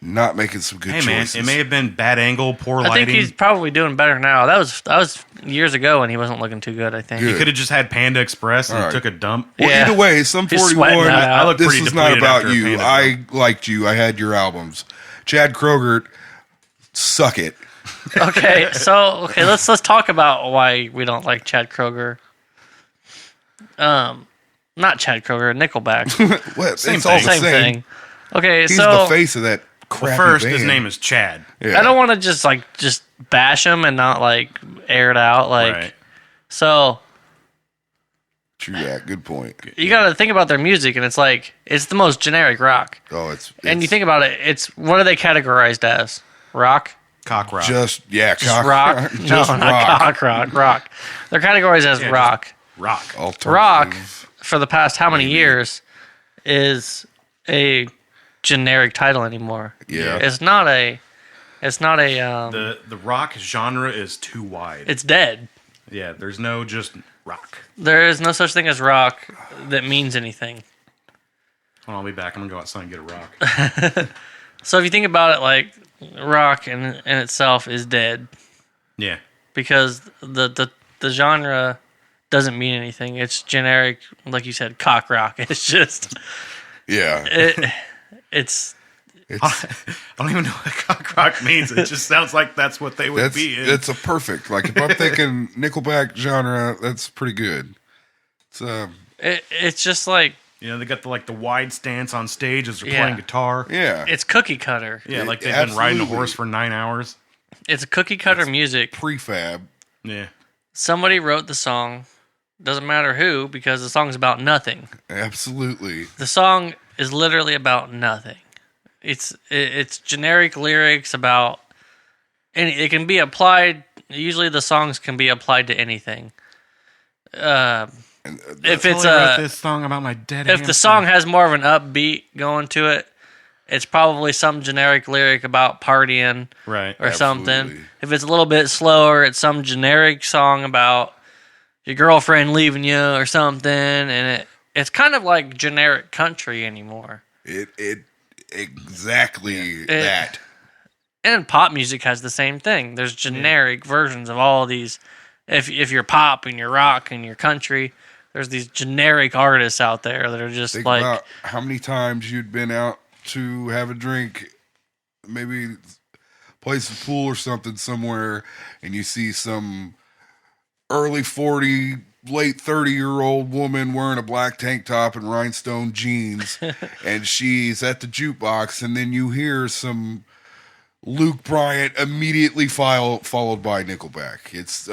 not making some good choices. Man, it may have been bad angle, poor lighting. I think he's probably doing better now. That was years ago when he wasn't looking too good, I think. He could have just had Panda Express and took a dump. Well, either way, Sum 41, this was not about you. I liked you. I had your albums. Chad Kroeger, suck it. Okay, let's talk about why we don't like Chad Kroeger. Not Chad Kroeger, Nickelback. Well, same thing. Okay, he's the face of that crappy first, band. his name is Chad. Yeah. I don't want to just bash him and not air it out. Right. So. True that. Good point. You got to think about their music, and it's the most generic rock. Oh, it's and you think about it, it's what are they categorized as? Rock. Cock rock. Just rock. No, not cock rock. Rock. They're categorized as rock. Rock. Rock for the past how many years is a generic title anymore. Yeah. It's not a the rock genre is too wide. It's dead. Yeah, there's no just rock. There is no such thing as rock that means anything. Well, I'll be back. I'm gonna go outside and get a rock. So if you think about it, rock in itself is dead. Yeah. Because the genre doesn't mean anything. It's generic, like you said, cock rock. It's just It's I don't even know what cock rock means. It just sounds like that's what they would be in. It's a perfect. If I'm thinking Nickelback genre, that's pretty good. It's just like they got the wide stance on stage as they're playing guitar. Yeah, it's cookie cutter. Yeah, they've been riding a horse for 9 hours. It's cookie cutter music. Prefab. Yeah. Somebody wrote the song. Doesn't matter who, because the song's about nothing. Absolutely. The song is literally about nothing. It's generic lyrics about, and it can be applied. Usually, the songs can be applied to anything. If it's this song about my dead, if the song has more of an upbeat going to it, it's probably some generic lyric about partying, right, or something. If it's a little bit slower, it's some generic song about your girlfriend leaving you or something, and it's kind of like generic country anymore. It exactly that. And pop music has the same thing. There's generic versions of all of these. If you're pop and you're rock and you're country, there's these generic artists out there that are just Think about how many times you'd been out to have a drink, maybe play some pool or something somewhere, and you see some early 40, late 30-year-old woman wearing a black tank top and rhinestone jeans, and she's at the jukebox, and then you hear some Luke Bryant immediately followed by Nickelback. It's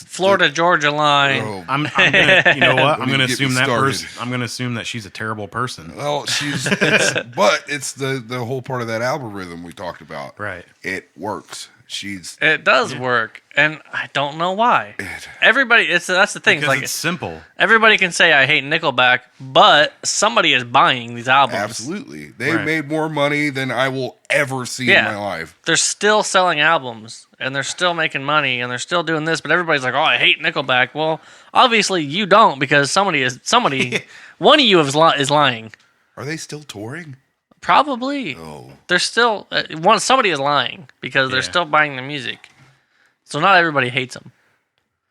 Florida Georgia line. Oh, I'm gonna, you know what? I'm gonna assume that person. I'm gonna assume that she's a terrible person. Well, but it's the whole part of that algorithm we talked about. Right. It works. It does work, and I don't know why. Everybody, that's the thing. Because it's simple. Everybody can say I hate Nickelback, but somebody is buying these albums. Absolutely, they made more money than I will ever see in my life. They're still selling albums, and they're still making money, and they're still doing this. But everybody's like, "Oh, I hate Nickelback." Well, obviously you don't, because somebody. One of you is lying. Are they still touring? Probably. Oh. They're still somebody is lying because they're still buying the music. So not everybody hates them.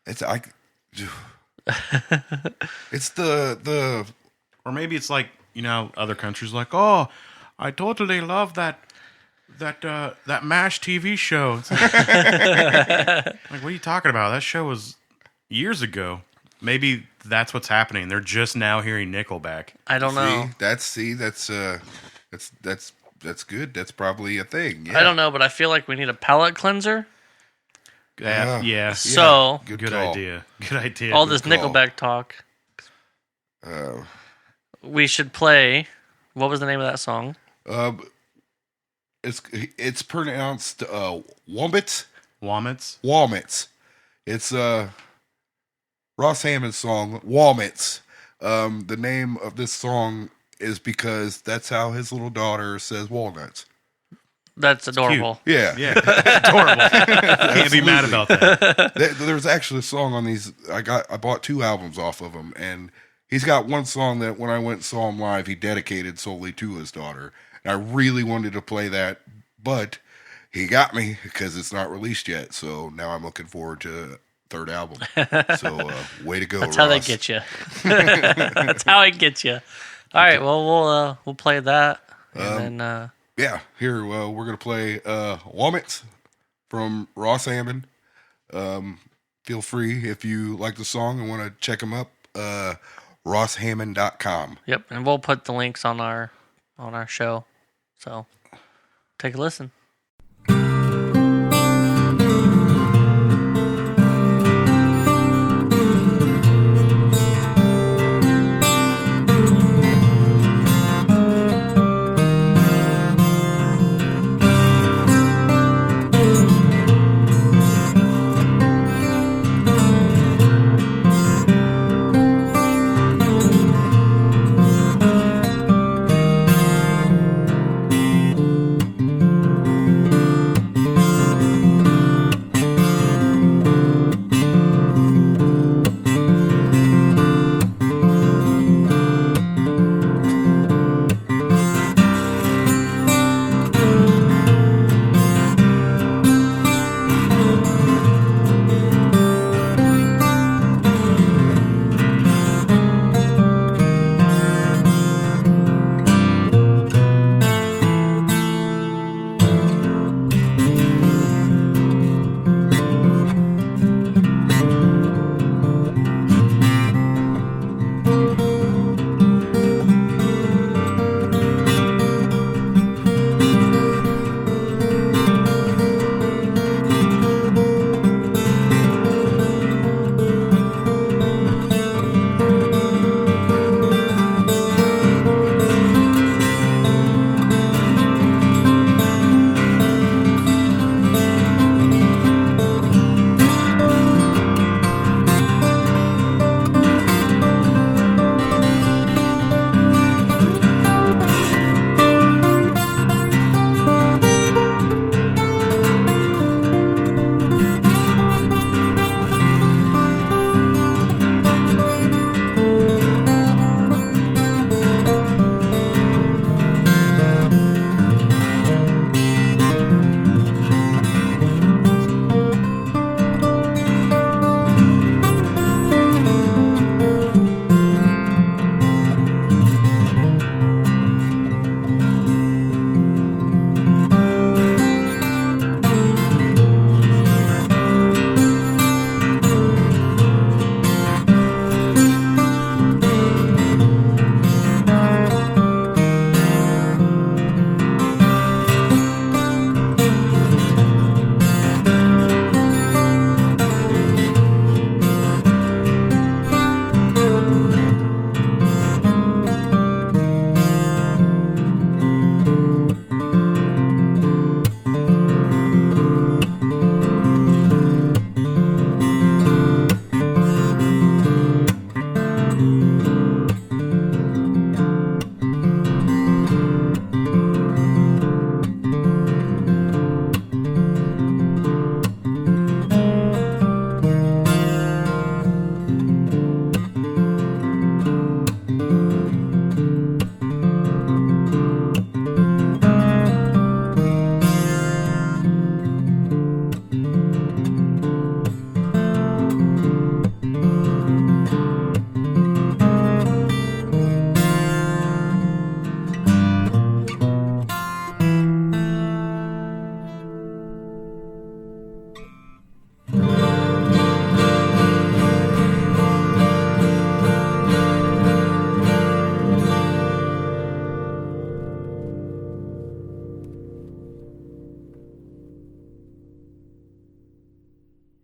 It's it's the or maybe it's like, other countries like, "Oh, I totally love that MASH TV show." It's like, like, what are you talking about? That show was years ago. Maybe that's what's happening. They're just now hearing Nickelback. I don't know. That's good. That's probably a thing. Yeah. I don't know, but I feel like we need a palate cleanser. Yeah. So good idea. Good idea. All this Nickelback talk. We should play. What was the name of that song? It's pronounced Walnuts. Walnuts. It's Ross Hammond's song Walnuts. The name of this song is because that's how his little daughter says walnuts. That's adorable. Yeah. Adorable. Can't be mad about that. There's actually a song on these. I bought 2 albums off of him, and he's got one song that when I went and saw him live, he dedicated solely to his daughter. And I really wanted to play that, but he got me because it's not released yet. So now I'm looking forward to 3rd album. So way to go, That's Ross. how they get you. That's how it gets you. All right, well we'll play that, and then here we're gonna play Walnuts from Ross Hammond. Feel free if you like the song and want to check him up. RossHammond.com. Yep, and we'll put the links on our show. So take a listen.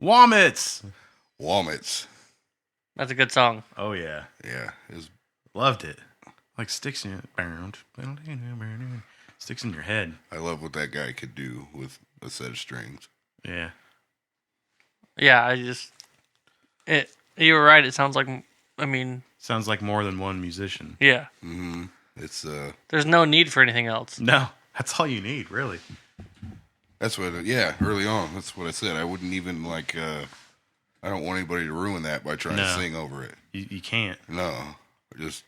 Walnuts. Walnuts. That's a good song. Oh yeah. Yeah. Loved it. Like sticks in your head. I love what that guy could do with a set of strings. Yeah. Yeah, you were right. It sounds like, sounds like more than one musician. Yeah. Mm-hmm. It's There's no need for anything else. No, that's all you need, really. That's what. Early on, that's what I said. I wouldn't even like. I don't want anybody to ruin that by trying to sing over it. You can't. No, just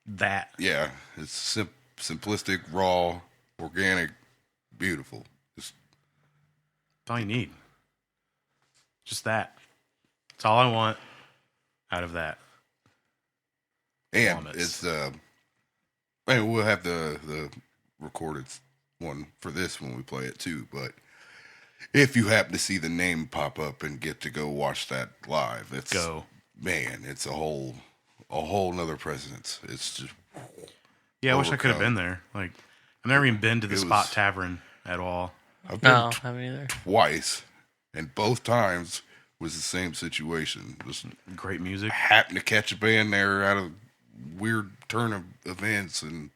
that. Yeah, it's simplistic, raw, organic, beautiful. Just that's all you need. Just that. That's all I want out of that. And Walnuts. it's we'll have the recorded one for this when we play it too. But if you happen to see the name pop up and get to go watch that live, it's a whole nother presence. It's just I wish I could have been there. Like I've never even been to the Spot Tavern at all. I've been I haven't either. Twice, and both times was the same situation. Just great music. Happened to catch a band there out of weird turn of events, and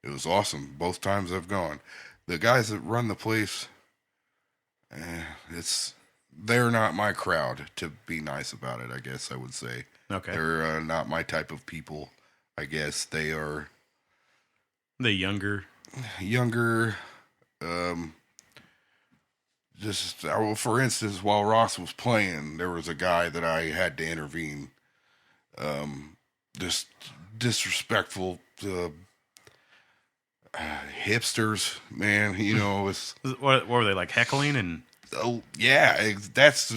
it was awesome. Both times I've gone. The guys that run the place, they're not my crowd, to be nice about it, I guess I would say. Okay. They're not my type of people, I guess. They are... The younger, for instance, while Ross was playing, there was a guy that I had to intervene. Just disrespectful hipsters, man. You know, it's what were they like heckling and? Oh yeah, there's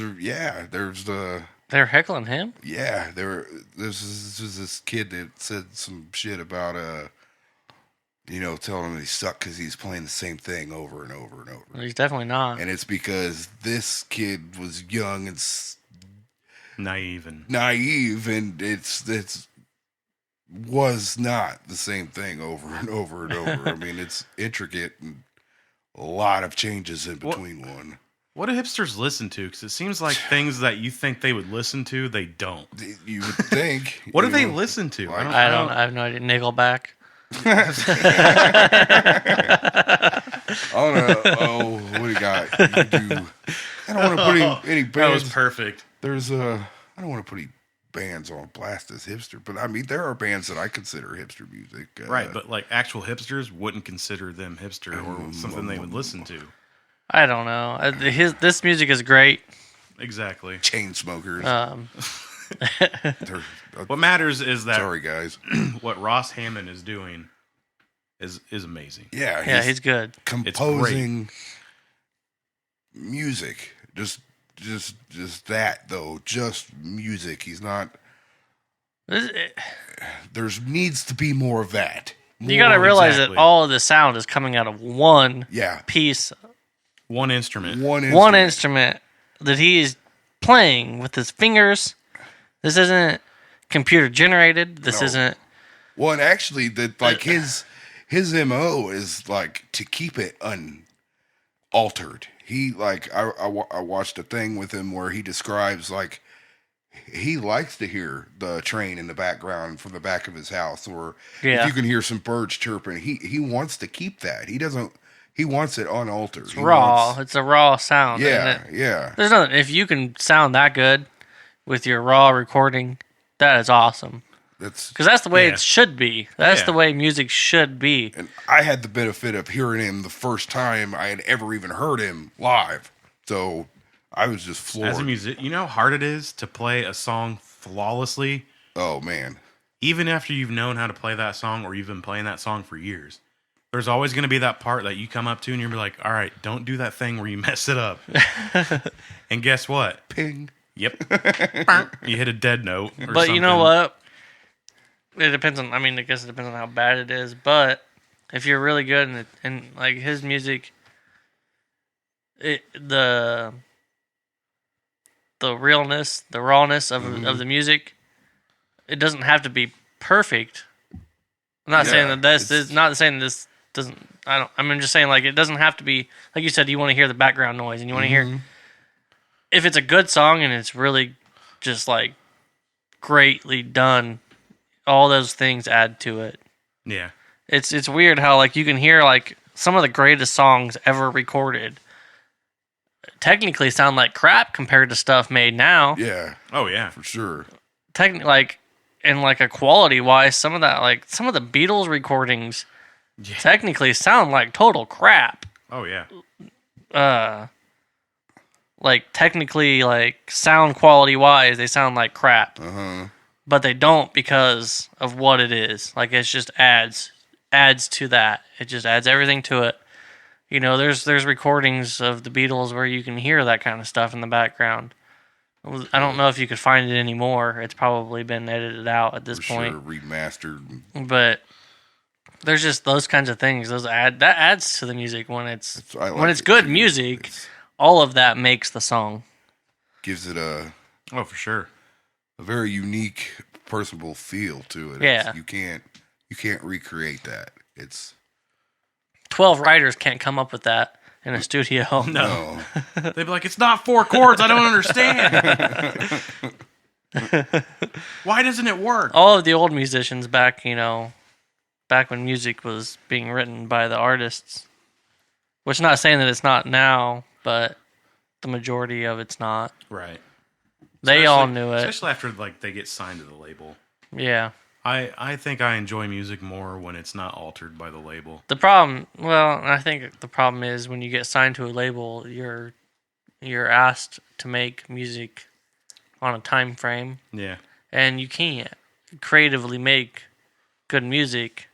the. They're heckling him. Yeah, there's this kid that said some shit about telling him he sucked because he's playing the same thing over and over and over. He's definitely not. And it's because this kid was young and naive, and it's was not the same thing over and over and over. I mean, it's intricate and a lot of changes in between one. What do hipsters listen to? Because it seems like things that you think they would listen to, they don't. You would think. What do they listen to? I have no idea. Nickelback. What do you got? I don't want to put any bands. That was perfect. I don't want to put any bands on blast as hipster, but I mean, there are bands that I consider hipster music. Right, but like actual hipsters wouldn't consider them hipster or something they would listen to. I don't know. This music is great. Exactly. Chain smokers. What matters is that. Sorry, guys. What Ross Hammond is doing is amazing. Yeah, he's good. Composing music, just that though, just music. He's not. There needs to be more of that. You got to realize that all of the sound is coming out of one piece. One instrument that he is playing with his fingers. This isn't computer generated. This isn't. Well, and actually, his MO is like to keep it unaltered. He I watched a thing with him where he describes like he likes to hear the train in the background from the back of his house, or if you can hear some birds chirping. He wants to keep that. He doesn't. He wants it unaltered. It's raw. It's a raw sound. Yeah, yeah. There's nothing. If you can sound that good with your raw recording, that is awesome. Because that's the way it should be. That's the way music should be. And I had the benefit of hearing him the first time I had ever even heard him live. So I was just floored. As a musician, you know how hard it is to play a song flawlessly? Oh, man. Even after you've known how to play that song or you've been playing that song for years. There's always going to be that part that you come up to and you're like, all right, don't do that thing where you mess it up. And guess what? Ping. Yep. You hit a dead note. Or but something. You know what? It depends on, I guess it depends on how bad it is. But if you're really good and like his music, the realness, the rawness of the music, it doesn't have to be perfect. I'm not saying that this is not saying this doesn't. I'm just saying like it doesn't have to be like you said. You want to hear the background noise and you want to hear if it's a good song and it's really just like greatly done, all those things add to it. Yeah. It's weird how like you can hear like some of the greatest songs ever recorded technically sound like crap compared to stuff made now. Yeah. Oh yeah, For sure. Like and like a quality wise, some of the Beatles recordings technically sound like total crap. Oh yeah. Like technically, like sound quality wise, they sound like crap. But they don't because of what it is. Like it just adds to that. It just adds everything to it. You know, there's recordings of the Beatles where you can hear that kind of stuff in the background. I don't know if you could find it anymore. It's probably been edited out at this point. Sure, remastered. But there's just those kinds of things. That adds to the music when it's good music. All of that makes the song. Gives it a for sure. A very unique, personable feel to it. Yeah. You can't recreate that. It's 12 writers can't come up with that in a studio. No. They'd be like, it's not 4 chords. I don't understand. Why doesn't it work? All of the old musicians back when music was being written by the artists, which not saying that it's not now, but the majority of it's not. Right. They all knew it. Especially after like they get signed to the label. Yeah. I think I enjoy music more when it's not altered by the label. I think the problem is when you get signed to a label, you're asked to make music on a time frame. Yeah. And you can't creatively make good music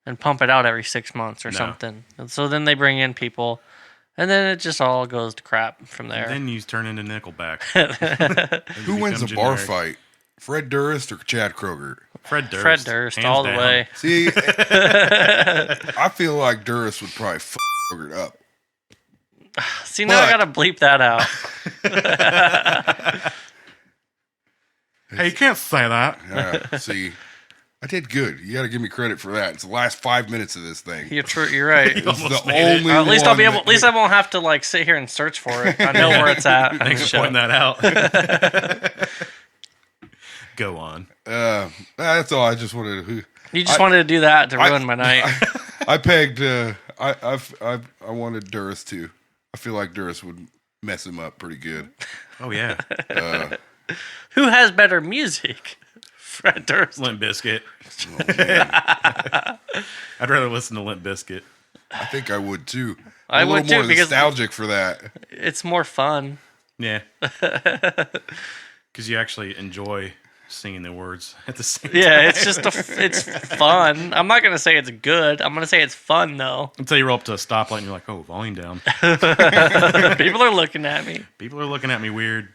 and pump it out every 6 months or something. And so then they bring in people, and then it just all goes to crap from there. And then you turn into Nickelback. Who wins a bar fight? Fred Durst or Chad Kroeger? Fred Durst. Fred Durst, all the way. See, I feel like Durst would probably f Kroeger up. See, now I gotta bleep that out. Hey, you can't say that. See, I did good. You got to give me credit for that. It's the last 5 minutes of this thing. You're right. It's the only at least one At least I won't have to like sit here and search for it. I know where it's at. Thanks for pointing that out. Go on. That's all. I just wanted to. You just wanted to do that to ruin my night. I pegged. I wanted Durst too. I feel like Durst would mess him up pretty good. Oh yeah. Who has better music? Fred Durst. Limp Bizkit. I'd rather listen to Limp Bizkit. I think I would too. I would too, more nostalgic for that. It's more fun. Yeah. Because you actually enjoy singing the words at the same time. Yeah, it's just it's fun. I'm not gonna say it's good. I'm gonna say it's fun though. Until you roll up to a stoplight and you're like, oh, volume down. People are looking at me. People are looking at me weird.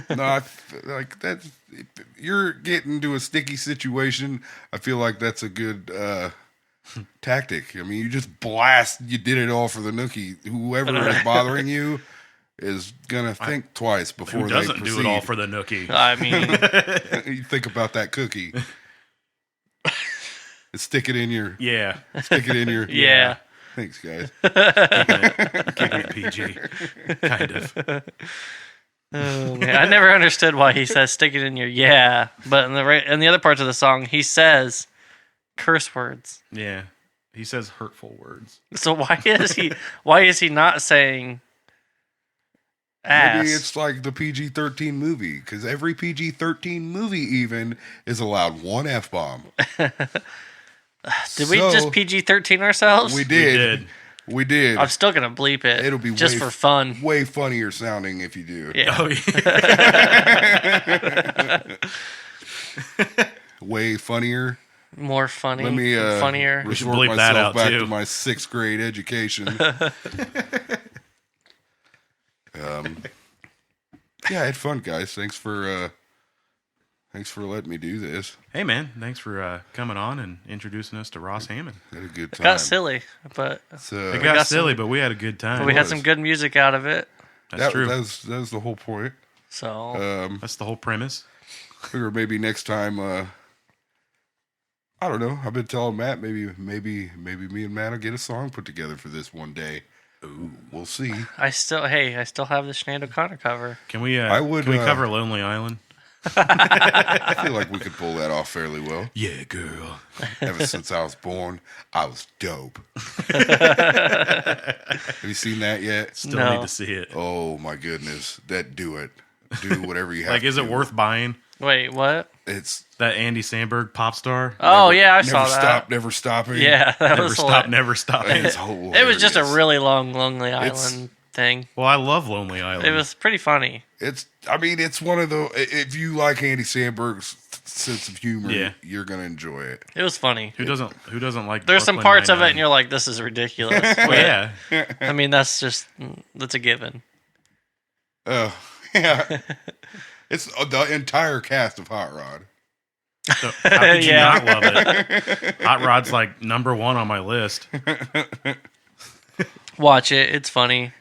No, like that's you're getting into a sticky situation. I feel like that's a good tactic. I mean, you just blast. You did it all for the nookie. Whoever is bothering you is gonna think twice before Who they doesn't proceed. do it all for the nookie? I mean, You think about that cookie. Stick it in your. Yeah. Stick it in your. yeah. Thanks, guys. Keeping it PG. Kind of. Oh, man. I never understood why he says "stick it in your but in the other parts of the song he says curse words. Yeah. He says hurtful words. So why is he not saying ass? Maybe it's like the PG-13 movie, because every PG-13 movie even is allowed one F-bomb. Did we just PG-13 ourselves? We did. We did. I'm still gonna bleep it. It'll be just for fun. Way funnier sounding if you do. Yeah. Oh, yeah. Way funnier. More funny. Let me funnier. We should resort bleep that myself out, back too. to my 6th grade education. Yeah, I had fun, guys. Thanks for letting me do this. Hey, man. Thanks for coming on and introducing us to Ross Hammond. Had a good time. It got silly, but It got silly, but we had a good time. we had some good music out of it. That's true. That was the whole point. So That's the whole premise. Or maybe next time. I don't know. I've been telling Matt maybe me and Matt will get a song put together for this one day. Ooh, we'll see. I still have the Sinead O'Connor cover. Can we? Can we cover Lonely Island? I feel like we could pull that off fairly well. Yeah, girl. Ever since I was born, I was dope. Have you seen that yet? Still need to see it. Oh my goodness, do it. Do whatever you have. Like, is it worth buying? Wait, what? It's that Andy Samberg pop star. Oh yeah, I saw that. Never stop, never stopping. Yeah, that never was stop, never stopping. It was just a really long Lonely Island thing. Well, I love Lonely Island. It was pretty funny. It's one of the. If you like Andy Samberg's sense of humor, you're gonna enjoy it. It was funny. Who doesn't like? There's some parts of it, and you're like, "This is ridiculous." Well, yeah. I mean, that's a given. Oh yeah, it's the entire cast of Hot Rod. So how could you not love it? Hot Rod's like number 1 on my list. Watch it; it's funny.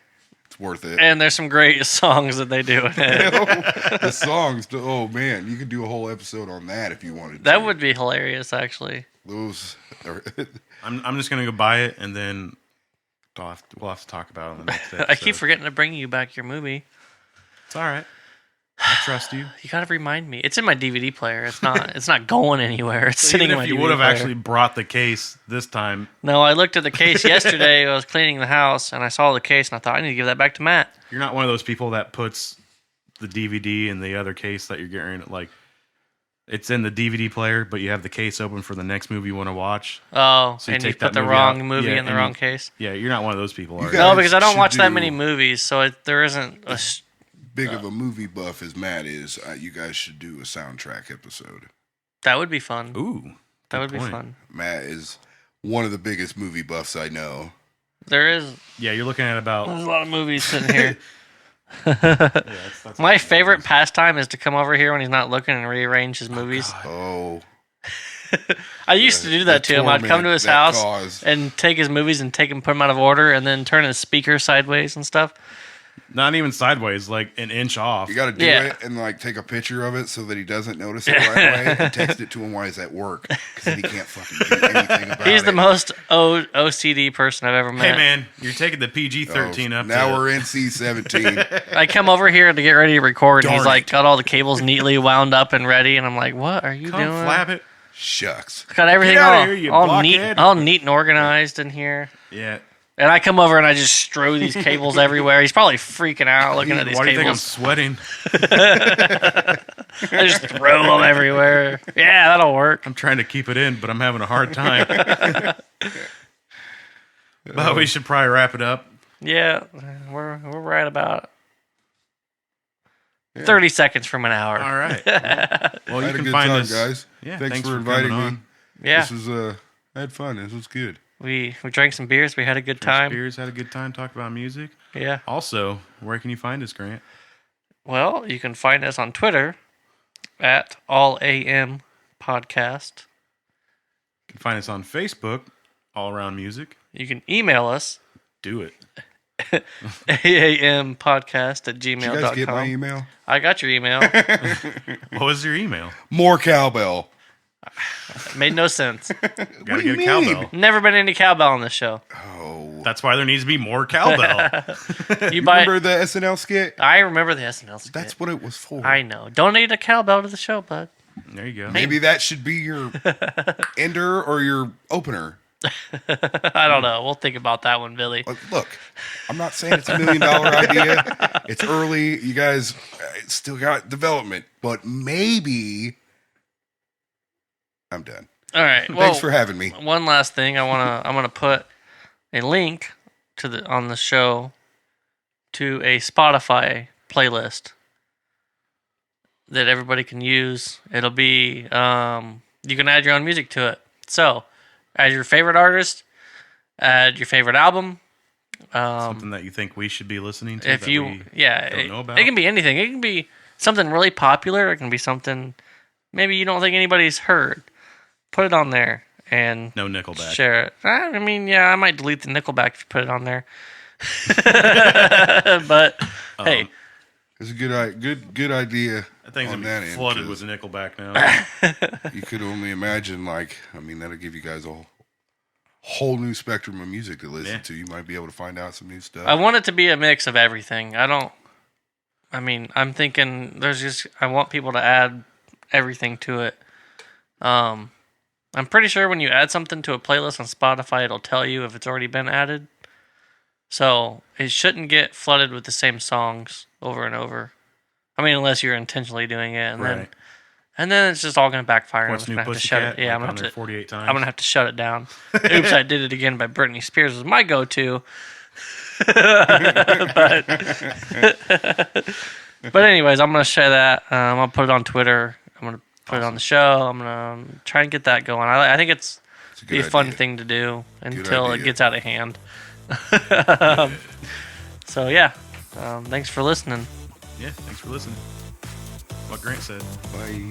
It's worth it. And there's some great songs that they do in it. The songs, oh man, you could do a whole episode on that if you wanted to. That would be hilarious, actually. Those are I'm just gonna go buy it, and then we'll have to talk about it on the next episode. I keep forgetting to bring you back your movie. It's all right. I trust you. You gotta remind me. It's in my DVD player. It's not going anywhere. It's sitting in my DVD player. If you would have actually brought the case this time. No, I looked at the case yesterday. I was cleaning the house, and I saw the case, and I thought, I need to give that back to Matt. You're not one of those people that puts the DVD in the other case that you're getting. Like, it's in the DVD player, but you have the case open for the next movie you want to watch. Oh, so and you put the wrong movie in the wrong case? Yeah, you're not one of those people, are you? No, because I don't watch that many movies, so there isn't a... big of a movie buff as Matt is, you guys should do a soundtrack episode. That would be fun. Ooh, that would be fun. Matt is one of the biggest movie buffs I know. There is. Yeah, you're looking at about. There's a lot of movies sitting here. That's my favorite pastime is to come over here when he's not looking and rearrange his movies. Oh. I used to do that to him. I'd come to his house and take his movies and put them out of order, and then turn his speaker sideways and stuff. Not even sideways, like an inch off. You got to do it and like take a picture of it so that he doesn't notice it right away, and text it to him while he's at work because he can't fucking do anything about it. He's the most OCD person I've ever met. Hey man, you're taking the PG-13 up. Now we're NC-17. I come over here to get ready to record, and he's like got all the cables neatly wound up and ready, and I'm like, "What are you doing?" Flap it. Shucks. Got everything all neat and organized in here. Yeah. And I come over and I just strew these cables everywhere. He's probably freaking out looking at these cables. Why do you think I'm sweating? I just throw them everywhere. Yeah, that'll work. I'm trying to keep it in, but I'm having a hard time. But we should probably wrap it up. Yeah, we're right about 30 seconds from an hour. All right. Well, you can find us, guys. Yeah, thanks for inviting me. Yeah, this was I had fun. This was good. We drank some beers. We had a good time. Had a good time. Talked about music. Yeah. Also, where can you find us, Grant? Well, you can find us on Twitter at AllAM Podcast. You can find us on Facebook, All Around Music. You can email us. Do it. AAMpodcast@gmail.com. Did you guys get my email? I got your email. What was your email? More cowbell. It made no sense. Gotta get a cowbell. Never been any cowbell on this show. Oh. That's why there needs to be more cowbell. You remember the SNL skit? I remember the SNL skit. That's what it was for. I know. Donate a cowbell to the show, bud. There you go. Maybe that should be your ender or your opener. I don't know. We'll think about that one, Billy. Look, I'm not saying it's $1 million idea. It's early. You guys still got development, but maybe I'm done. All right. Thanks for having me. One last thing, I'm gonna put a link on the show to a Spotify playlist that everybody can use. It'll be you can add your own music to it. So, add your favorite artist, add your favorite album. Something that you think we should be listening to. If you don't know about. It can be anything. It can be something really popular. It can be something maybe you don't think anybody's heard. Put it on there and no Nickelback. Share it. I mean, yeah, I might delete the Nickelback if you put it on there. But hey, it's a good idea. I think it's gonna be flooded with Nickelback now. You could only imagine, that'll give you guys a whole new spectrum of music to listen to. You might be able to find out some new stuff. I want it to be a mix of everything. I'm thinking I want people to add everything to it. I'm pretty sure when you add something to a playlist on Spotify, it'll tell you if it's already been added. So it shouldn't get flooded with the same songs over and over. I mean, unless you're intentionally doing it, and then it's just all going to backfire. What's New Pussycat? Yeah, I'm going to 48 times. I'm going to have to shut it down. Oops, I Did It Again by Britney Spears was my go-to. but anyways, I'm going to share that. I'll put it on Twitter. I'm going to put it on the show. I'm going to try and get that going. I think it's be a fun thing to do until it gets out of hand. So, yeah. Thanks for listening. Yeah, thanks for listening. What Grant said. Bye.